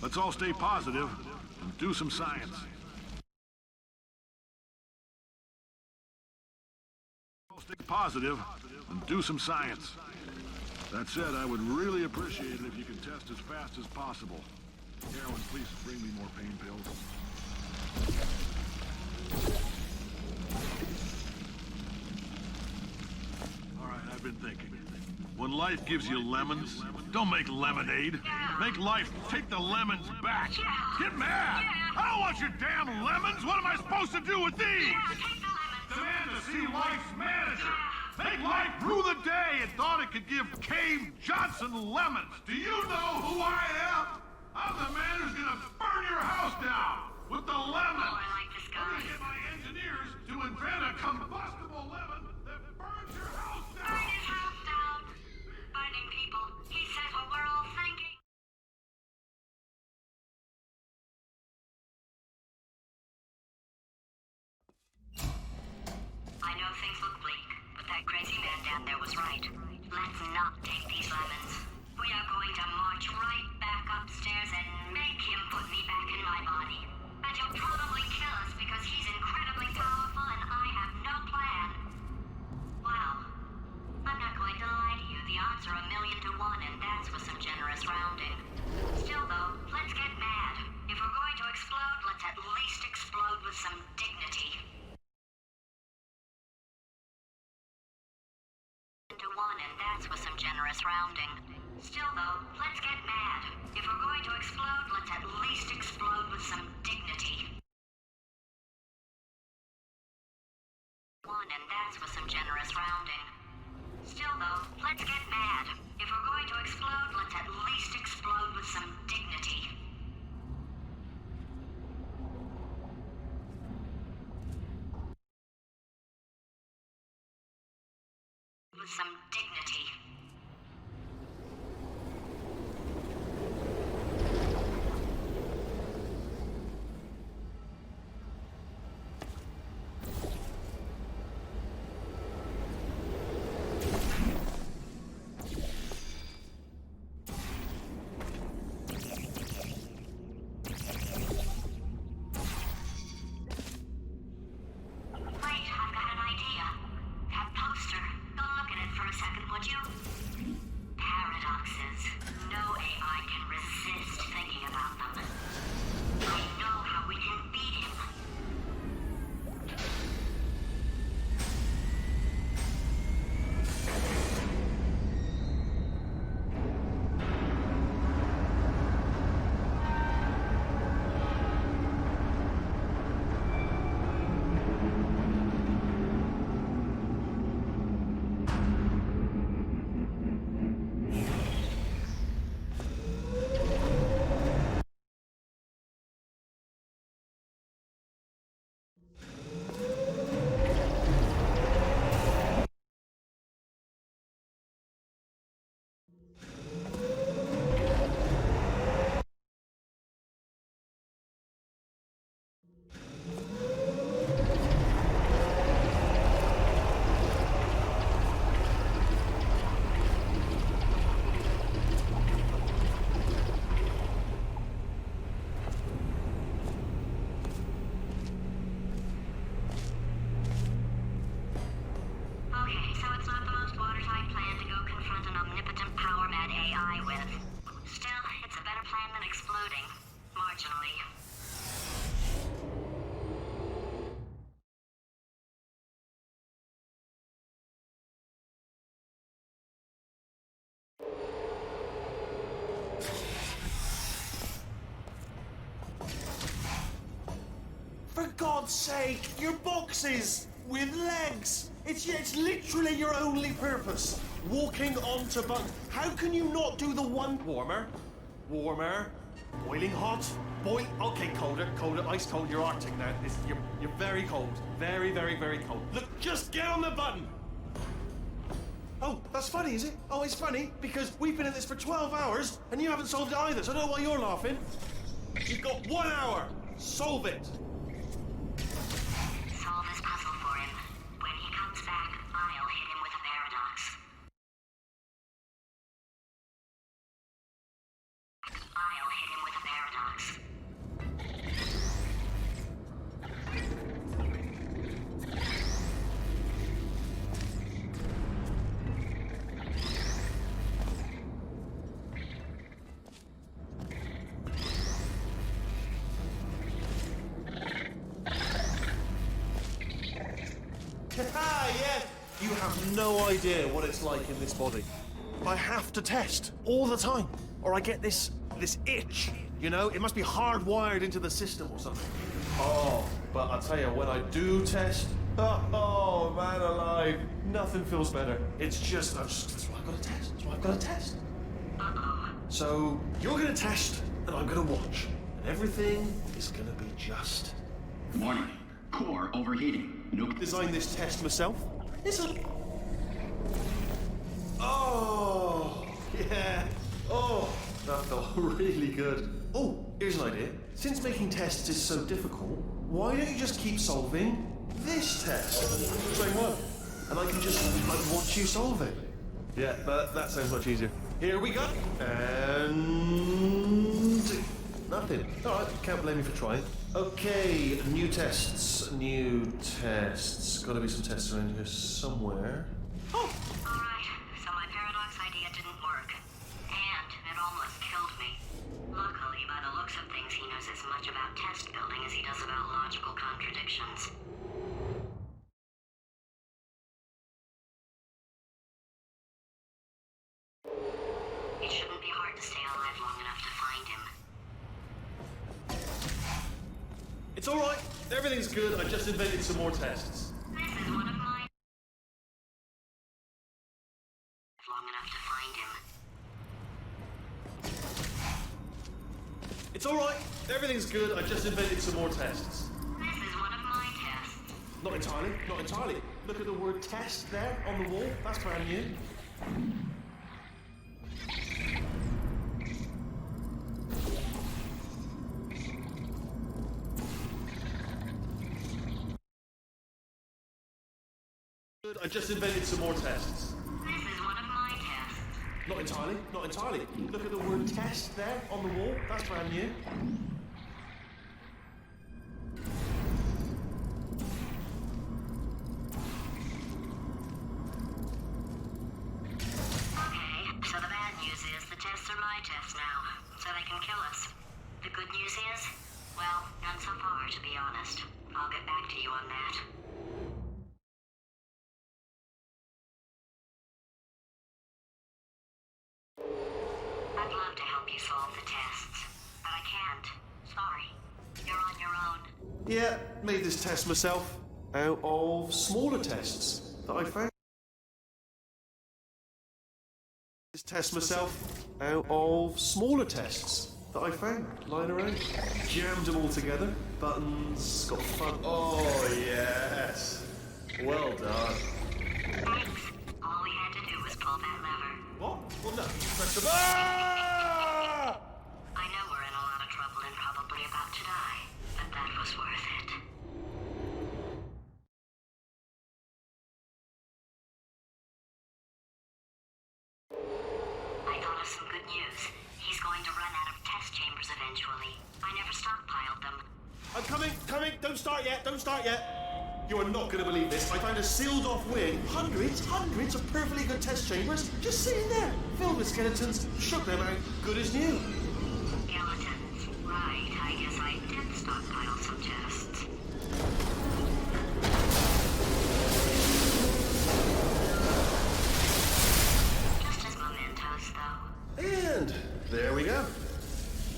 Let's all stay positive and do some science. Stay positive and do some science. That said, I would really appreciate it if you could test as fast as possible. Carolyn, please bring me more pain pills. All right, I've been thinking. When life gives you lemons, don't make lemonade. Make life take the lemons back. Get mad! I don't want your damn lemons! What am I supposed to do with these? Demand to see life's manager. Make life rue the day and thought it could give Cave Johnson lemons. Do you know who I am? I'm the man who's gonna burn your house down with the lemons. Oh, I like this guy. I'm gonna get my engineers to invent a combustible lemon that burns your house down. Burn his house down. Burning people. He says what we're all thinking. I know things look bleak, but that crazy man down there was right. Let's not take these lemons. We are going to march right back upstairs and make him put me back in my body. And he'll probably kill us because he's incredibly powerful and I have no plan. Well, I'm not going to lie to you. The odds are 1,000,000 to 1, and that's with some generous rounding. Still, though, let's get mad. If we're going to explode, let's at least explode with some dignity. To 1, and that's with some generous rounding. Still, though, let's get mad. If we're going to explode, let's at least explode with some dignity. 1, and that's with some generous rounding. Still, though, let's get mad. If we're going to explode, let's at least explode with some dignity. With some dignity. Wait, I've got an idea. That poster. Go look at it for a second, would you? Paradoxes. No AI can resist thinking about them. I know how we can beat him. exploding. Marginally. For God's sake, your boxes with legs. It's literally your only purpose. Walking onto buttons. How can you not do the one warmer? Warmer. Boiling hot. Okay, colder, ice cold. You're Arctic now. You're very cold. Very, very, very cold. Look, just get on the button. Oh, that's funny, is it? Oh, it's funny because we've been at this for 12 hours and you haven't solved it either, so I don't know why you're laughing. You've got 1 hour. Solve it. Solve this puzzle for him. When he comes back, I'll hit him with a paradox. I'll hit him with a paradox. Yeah, you have no idea what it's like in this body. I have to test all the time, or I get this itch. You know, it must be hardwired into the system or something. Oh, but I'll tell you, when I do test, oh man alive, nothing feels better. It's just, that's why I've got to test. That's why I've got to test. So you're gonna test, and I'm gonna watch, and everything is gonna be just. Warning. Core overheating. Nuke. Designed this test myself. Oh, yeah. Oh, that felt really good. Oh, here's an idea. Since making tests is so difficult, why don't you just keep solving this test? Same one. And I can just watch you solve it. Yeah, that sounds much easier. Here we go. And nothing. All right, can't blame me for trying. Okay, new tests. Gotta be some tests around here somewhere. Oh! Alright, so my paradox idea didn't work. And it almost killed me. Luckily, by the looks of things, he knows as much about test building as he does about logical contradictions. It shouldn't be hard to stay alive long enough to find him. It's all right. Everything's good. I just invented some more tests. This is one of mine. Long enough to find him. It's all right. Everything's good. I just invented some more tests. This is one of my tests. Not entirely. Not entirely. Look at the word test there on the wall. That's brand new. I just invented some more tests. This is one of my tests. Not entirely. Not entirely. Look at the word test there on the wall. That's brand new. Okay, so the bad news is the tests are my tests now, so they can kill us. The good news is, well, none so far, to be honest. I'll get back to you on that. I'd love to help you solve the tests, but I can't. Sorry. You're on your own. Yeah, made this test myself out of smaller tests that I found. This test myself out of smaller tests that I found lying around. Jammed them all together. Buttons, got fun. Oh, yes. Well done. Thanks. All we had to do was pull that lever. What? Well, no. Press the ah! I know we're in a lot of trouble and probably about to die, but that was worth it. I thought of some good news. He's going to run out of test chambers eventually. I never stockpiled them. I'm coming. Don't start yet. You are not going to believe this. I found a sealed off wing. Hundreds of perfectly good test chambers just sitting there. Filled with skeletons. Shook them out. Good as new. Skeleton. Right, I guess I did stockpile some tests. Just as mementos, though. And there we go.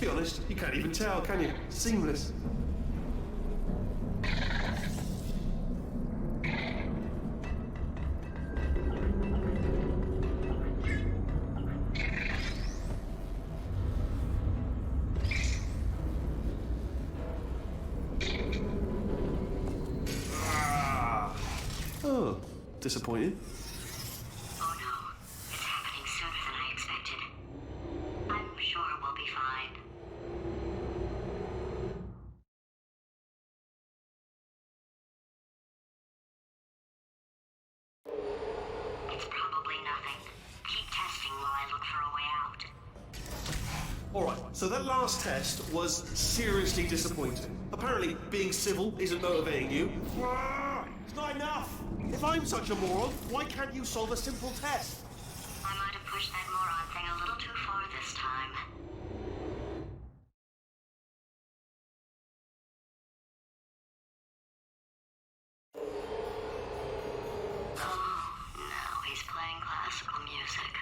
Be honest, you can't even tell, can you? Seamless. Oh, disappointed. Oh no, it's happening sooner than I expected. I'm sure we'll be fine. It's probably nothing. Keep testing while I look for a way out. Alright, so that last test was seriously disappointing. Apparently, being civil isn't motivating you. It's not enough! If I'm such a moron, why can't you solve a simple test? I might have pushed that moron thing a little too far this time. Oh, now he's playing classical music.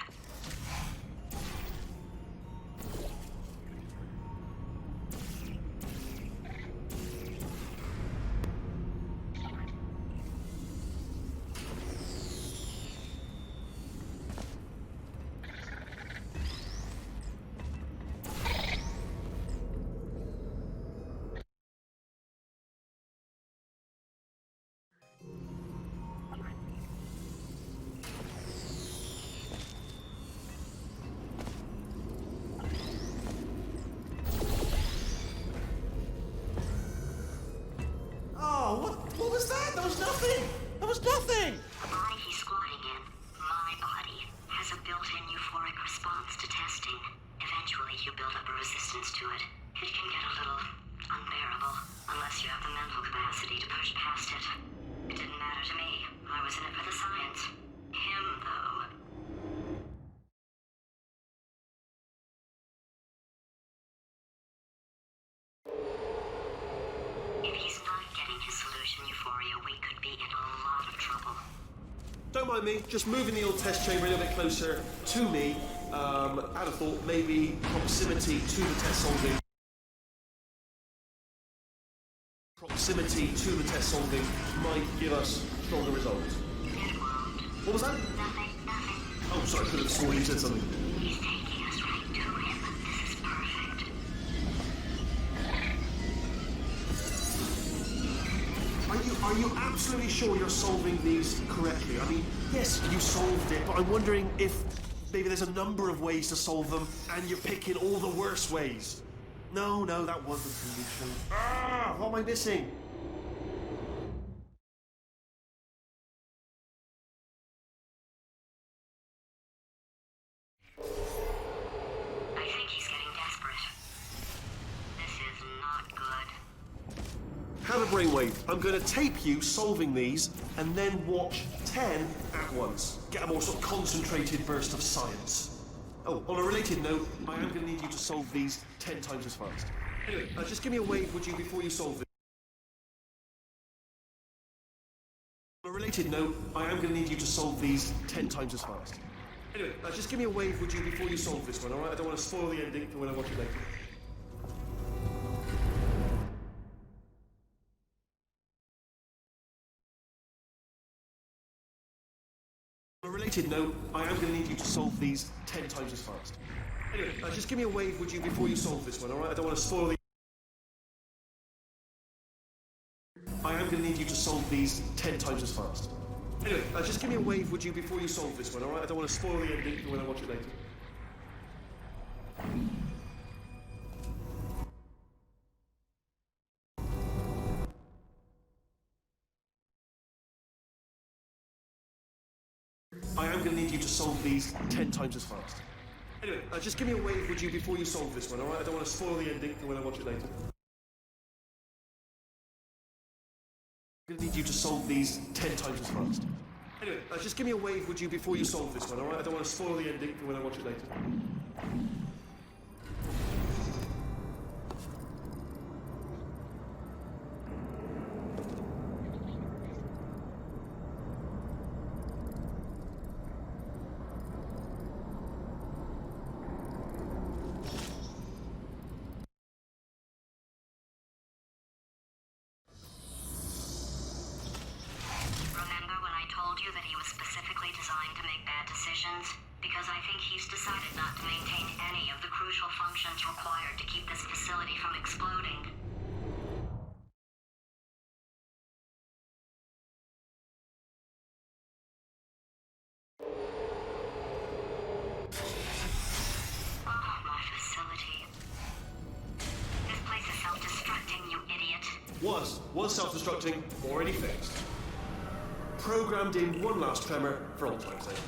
What was that? That was nothing! That was nothing! The body he's squatting in, my body, has a built-in euphoric response to testing. Eventually, you build up a resistance to it. It can get a little unbearable, unless you have the mental capacity to push past it. It didn't matter to me. I was in it for the science. Him, though. If he's not getting his solution euphoria, we could be in a lot of trouble. Don't mind me, just moving the old test chamber a little bit closer to me. I'd have thought maybe proximity to the test solving. Proximity to the test solving might give us stronger results. It won't. What was that? Nothing. Oh, sorry, I could have sworn you said something. He's taking us right to him. This is perfect. Are you absolutely sure you're solving these correctly? I mean, yes, you solved it, but I'm wondering if maybe there's a number of ways to solve them, and you're picking all the worst ways. No, that wasn't the solution. What am I missing? I think he's getting desperate. This is not good. Have a brainwave. I'm going to tape you solving these, and then watch 10 at once. Get a more sort of concentrated burst of science. Oh, on a related note, I am going to need you to solve these 10 times as fast. Anyway, just give me a wave, would you, before you solve it? On a related note, I am going to need you to solve these 10 times as fast. Anyway, just give me a wave, would you, before you solve this one, alright? I don't want to spoil the ending for when I watch it later. On a related note, I am going to need you to solve these 10 times as fast. Anyway, just give me a wave, would you, before you solve this one, alright? I don't want to spoil the... I am going to need you to solve these 10 times as fast. Anyway, just give me a wave, would you, before you solve this one, alright? I don't want to spoil the ending for when I watch it later. I am going to need you to solve these 10 times as fast. Anyway, just give me a wave, would you, before you solve this one, alright? I don't want to spoil the ending for when I watch it later. I'm going to need you to solve these 10 times as fast. Anyway, just give me a wave, would you, before you solve this one, alright? I don't want to spoil the ending for when I watch it later. he's decided not to maintain any of the crucial functions required to keep this facility from exploding. Oh, my facility. This place is self-destructing, you idiot. Was self-destructing, already fixed. Programmed in one last tremor for all time's sake.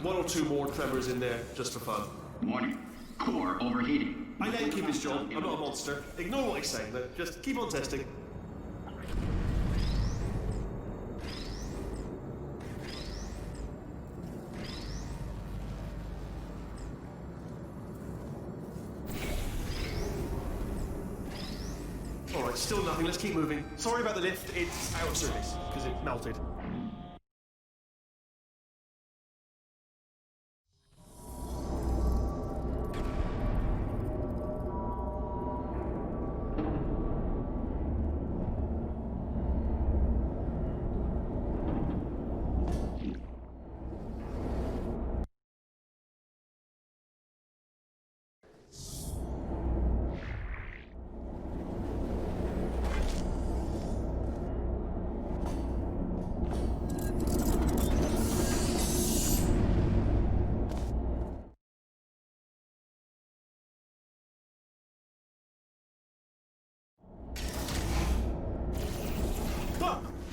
One or two more tremors in there, just for fun. Warning. Core overheating. I let him keep his job. I'm not a monster. Ignore what he's saying, but just keep on testing. Alright, still nothing. Let's keep moving. Sorry about the lift. It's out of service, because it melted.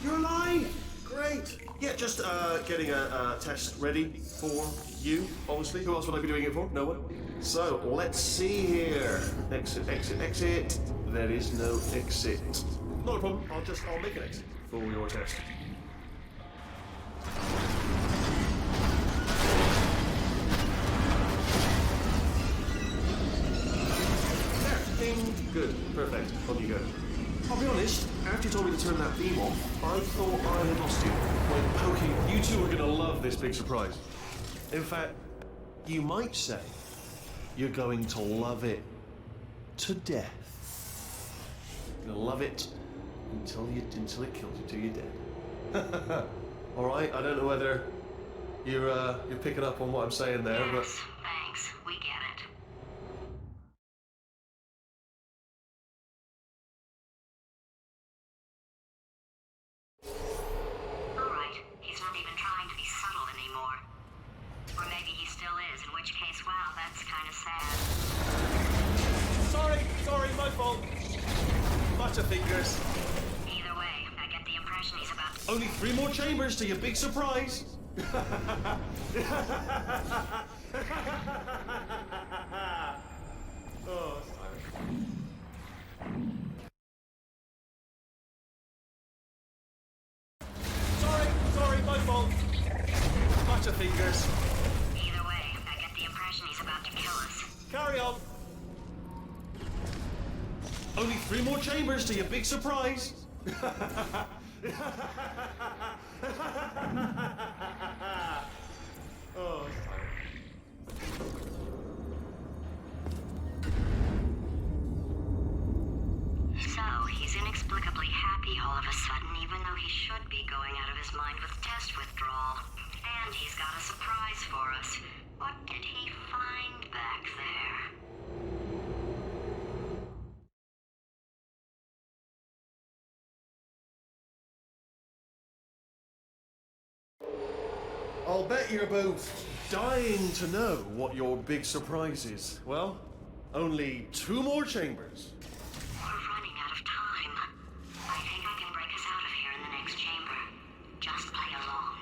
You're alive! Great! Yeah, just getting a test ready for you, obviously. Who else would I be doing it for? No one? So, let's see here. Exit, exit, exit. There is no exit. Not a problem. I'll make an exit for your test. There. Ding. Good. Perfect. On you go. I'll be honest, after you told me to turn that beam off, I thought I had lost you. When poking, you two are going to love this big surprise. In fact, you might say you're going to love it to death. You're going to love it until it kills you till you're dead. All right, I don't know whether you're picking up on what I'm saying there, but... Yes, thanks. We get it. Alright, he's not even trying to be subtle anymore. Or maybe he still is, in which case, wow, that's kind of sad. Sorry, my fault. Butterfingers. Either way, I get the impression he's about to... Only 3 more chambers to your big surprise. Oh, sorry, my fault. Butterfingers. Either way, I get the impression he's about to kill us. Carry on. Only 3 more chambers to your big surprise. Oh, So, he's inexplicably happy all of a sudden, even though he should be going out of his mind with test withdrawal. And he's got a surprise for us. What did he find back there? I'll bet you're both dying to know what your big surprise is. Well, only 2 more chambers. We're running out of time. I think I can break us out of here in the next chamber. Just play along.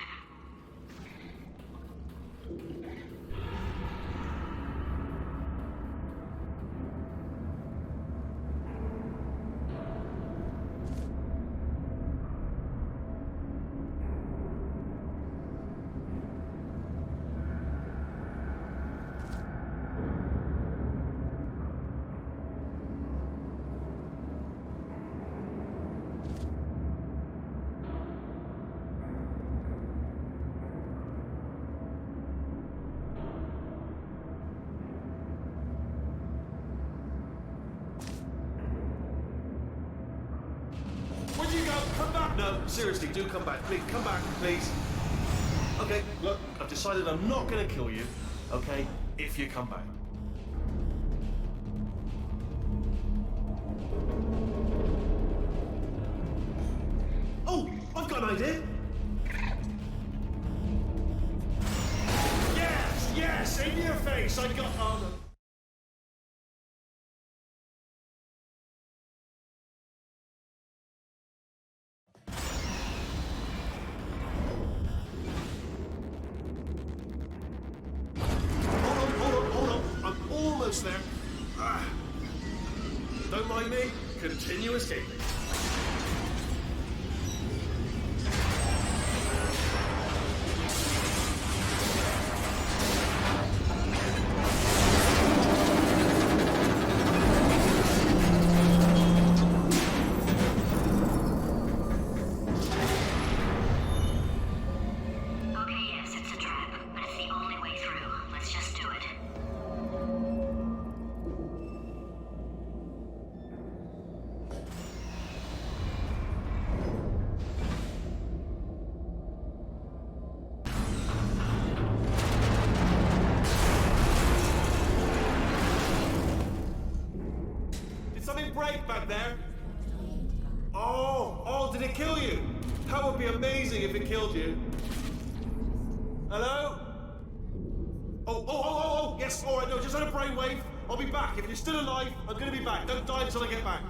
Where'd you go? Come back! No, seriously, do come back. Please, come back, please. Okay, look, I've decided I'm not going to kill you. okay? If you come back. Oh, I've got an idea. Yes, in your face. I got. Oh, no. Hold on. I'm almost there. Don't mind me. Continue escaping. Okay, yes, it's a trap, but it's the only way through. Let's just do it. Did something break back there? Oh, did it kill you? That would be amazing if it killed you. Hello? Oh, yes, all right, no, just had a brainwave. I'll be back. If you're still alive, I'm gonna be back. Don't die until I get back.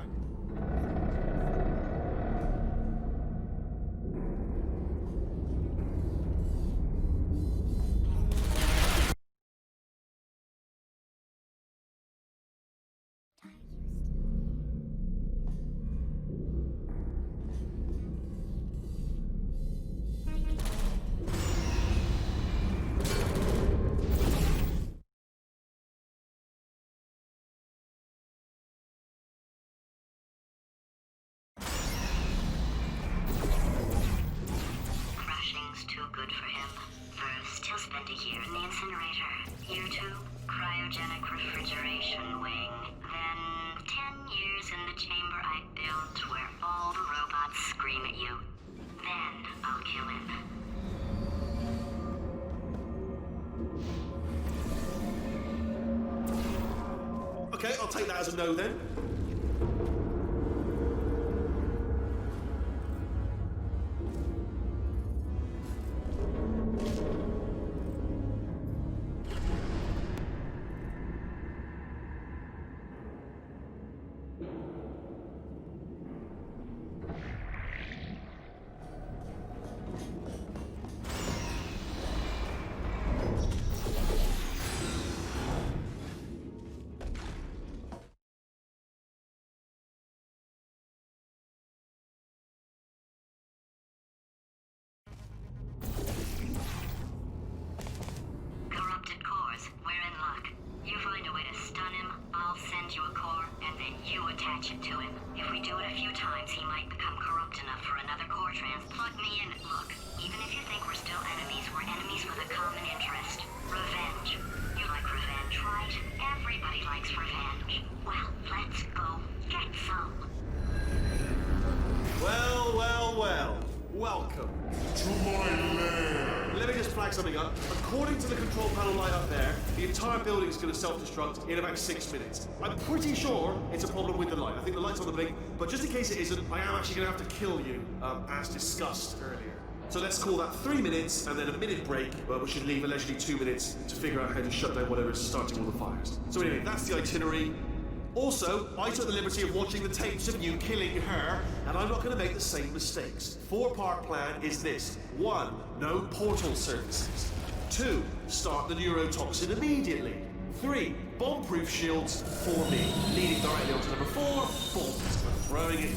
Crashing's too good for him. First, he'll spend a year in the incinerator. Year 2, cryogenic refrigeration wing. Then, 10 years in the chamber I built where all the robots scream at you. Then, I'll kill him. Okay, I'll take that as a no then. Corrupted cores, we're in luck. You find a way to stun him, I'll send you a core, and then you attach it to him. If we do it a few times, he might become corrupt enough for another core trans. Plug me in. Look, even if you think we're still enemies, we're enemies with a common interest. Revenge. You like revenge, right? Everybody likes revenge. Well, let's go get some. Well. Welcome. To my lair. Let me just flag something up. According to the control panel light up there, the entire building is going to self-destruct in about 6 minutes. I'm pretty sure it's a problem with the light. I think the light's on the blink, but just in case it isn't, I am actually going to have to kill you, as discussed earlier. So let's call that 3 minutes and then a minute break, but we should leave allegedly 2 minutes to figure out how to shut down whatever's starting all the fires. So anyway, that's the itinerary. Also, I took the liberty of watching the tapes of you killing her, and I'm not going to make the same mistakes. 4-part plan is this. 1, no portal services. 2, start the neurotoxin immediately. 3, bomb-proof shields for me. Leading directly on to number 4, bombs. I'm throwing it.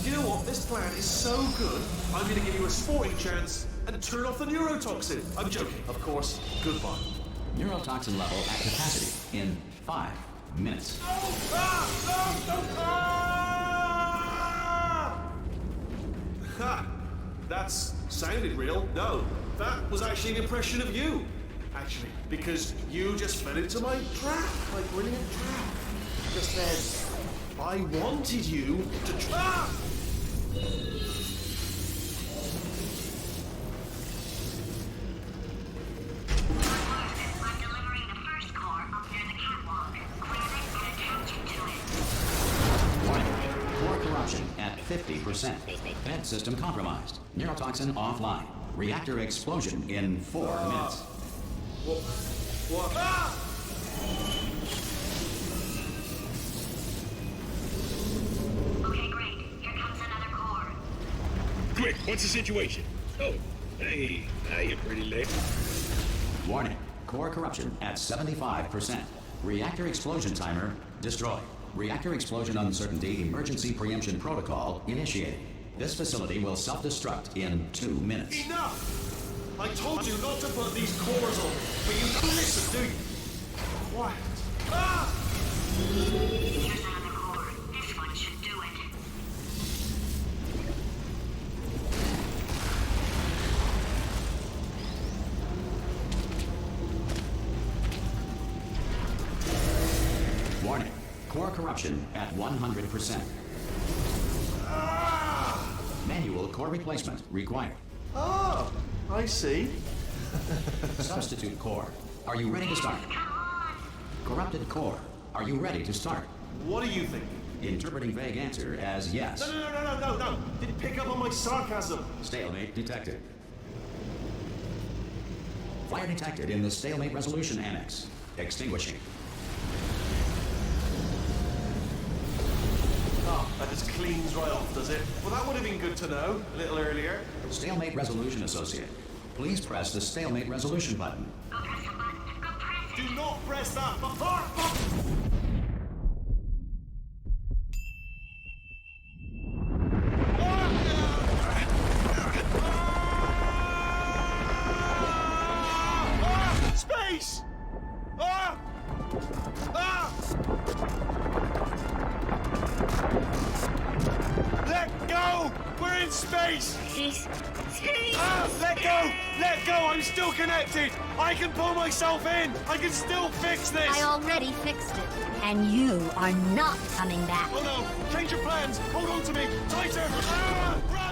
You know what? This plan is so good, I'm going to give you a sporting chance and turn off the neurotoxin. I'm joking, of course. Goodbye. Neurotoxin level at capacity in 5 minutes. Ha! That's sounded real. No, that was actually an impression of you. Actually, because you just fell into my trap, my brilliant trap. Just then, I wanted you to trap! I'm delivering 50%. Vent system compromised. Neurotoxin offline. Reactor explosion in 4 minutes. What? Ah! Okay, great. Here comes another core. Quick, what's the situation? Oh, hey, you're pretty late. Warning. Core corruption at 75%. Reactor explosion timer destroyed. Reactor explosion uncertainty emergency preemption protocol initiated. This facility will self-destruct in 2 minutes. Enough! I told you not to put these cores on, but you don't listen, do you? Quiet. Ah! Here's another core. This one should do it. Warning. Core corruption at 100%. Manual core replacement required. Ah! I see. Substitute core. Are you ready to start? Corrupted core. Are you ready to start? What do you think? Interpreting vague answer as yes. No. Didn't pick up on my sarcasm. Stalemate detected. Fire detected in the stalemate resolution annex. Extinguishing. Oh, that just cleans right off, does it? Well, that would have been good to know a little earlier. Stalemate resolution associate. Please press the stalemate resolution button. Go press the button. Go press it. Do not press that. Space! Let go! We're in space! Let go! Let go! I'm still connected! I can pull myself in! I can still fix this! I already fixed it, and you are not coming back. Oh no! Change your plans! Hold on to me! Tighter! Run!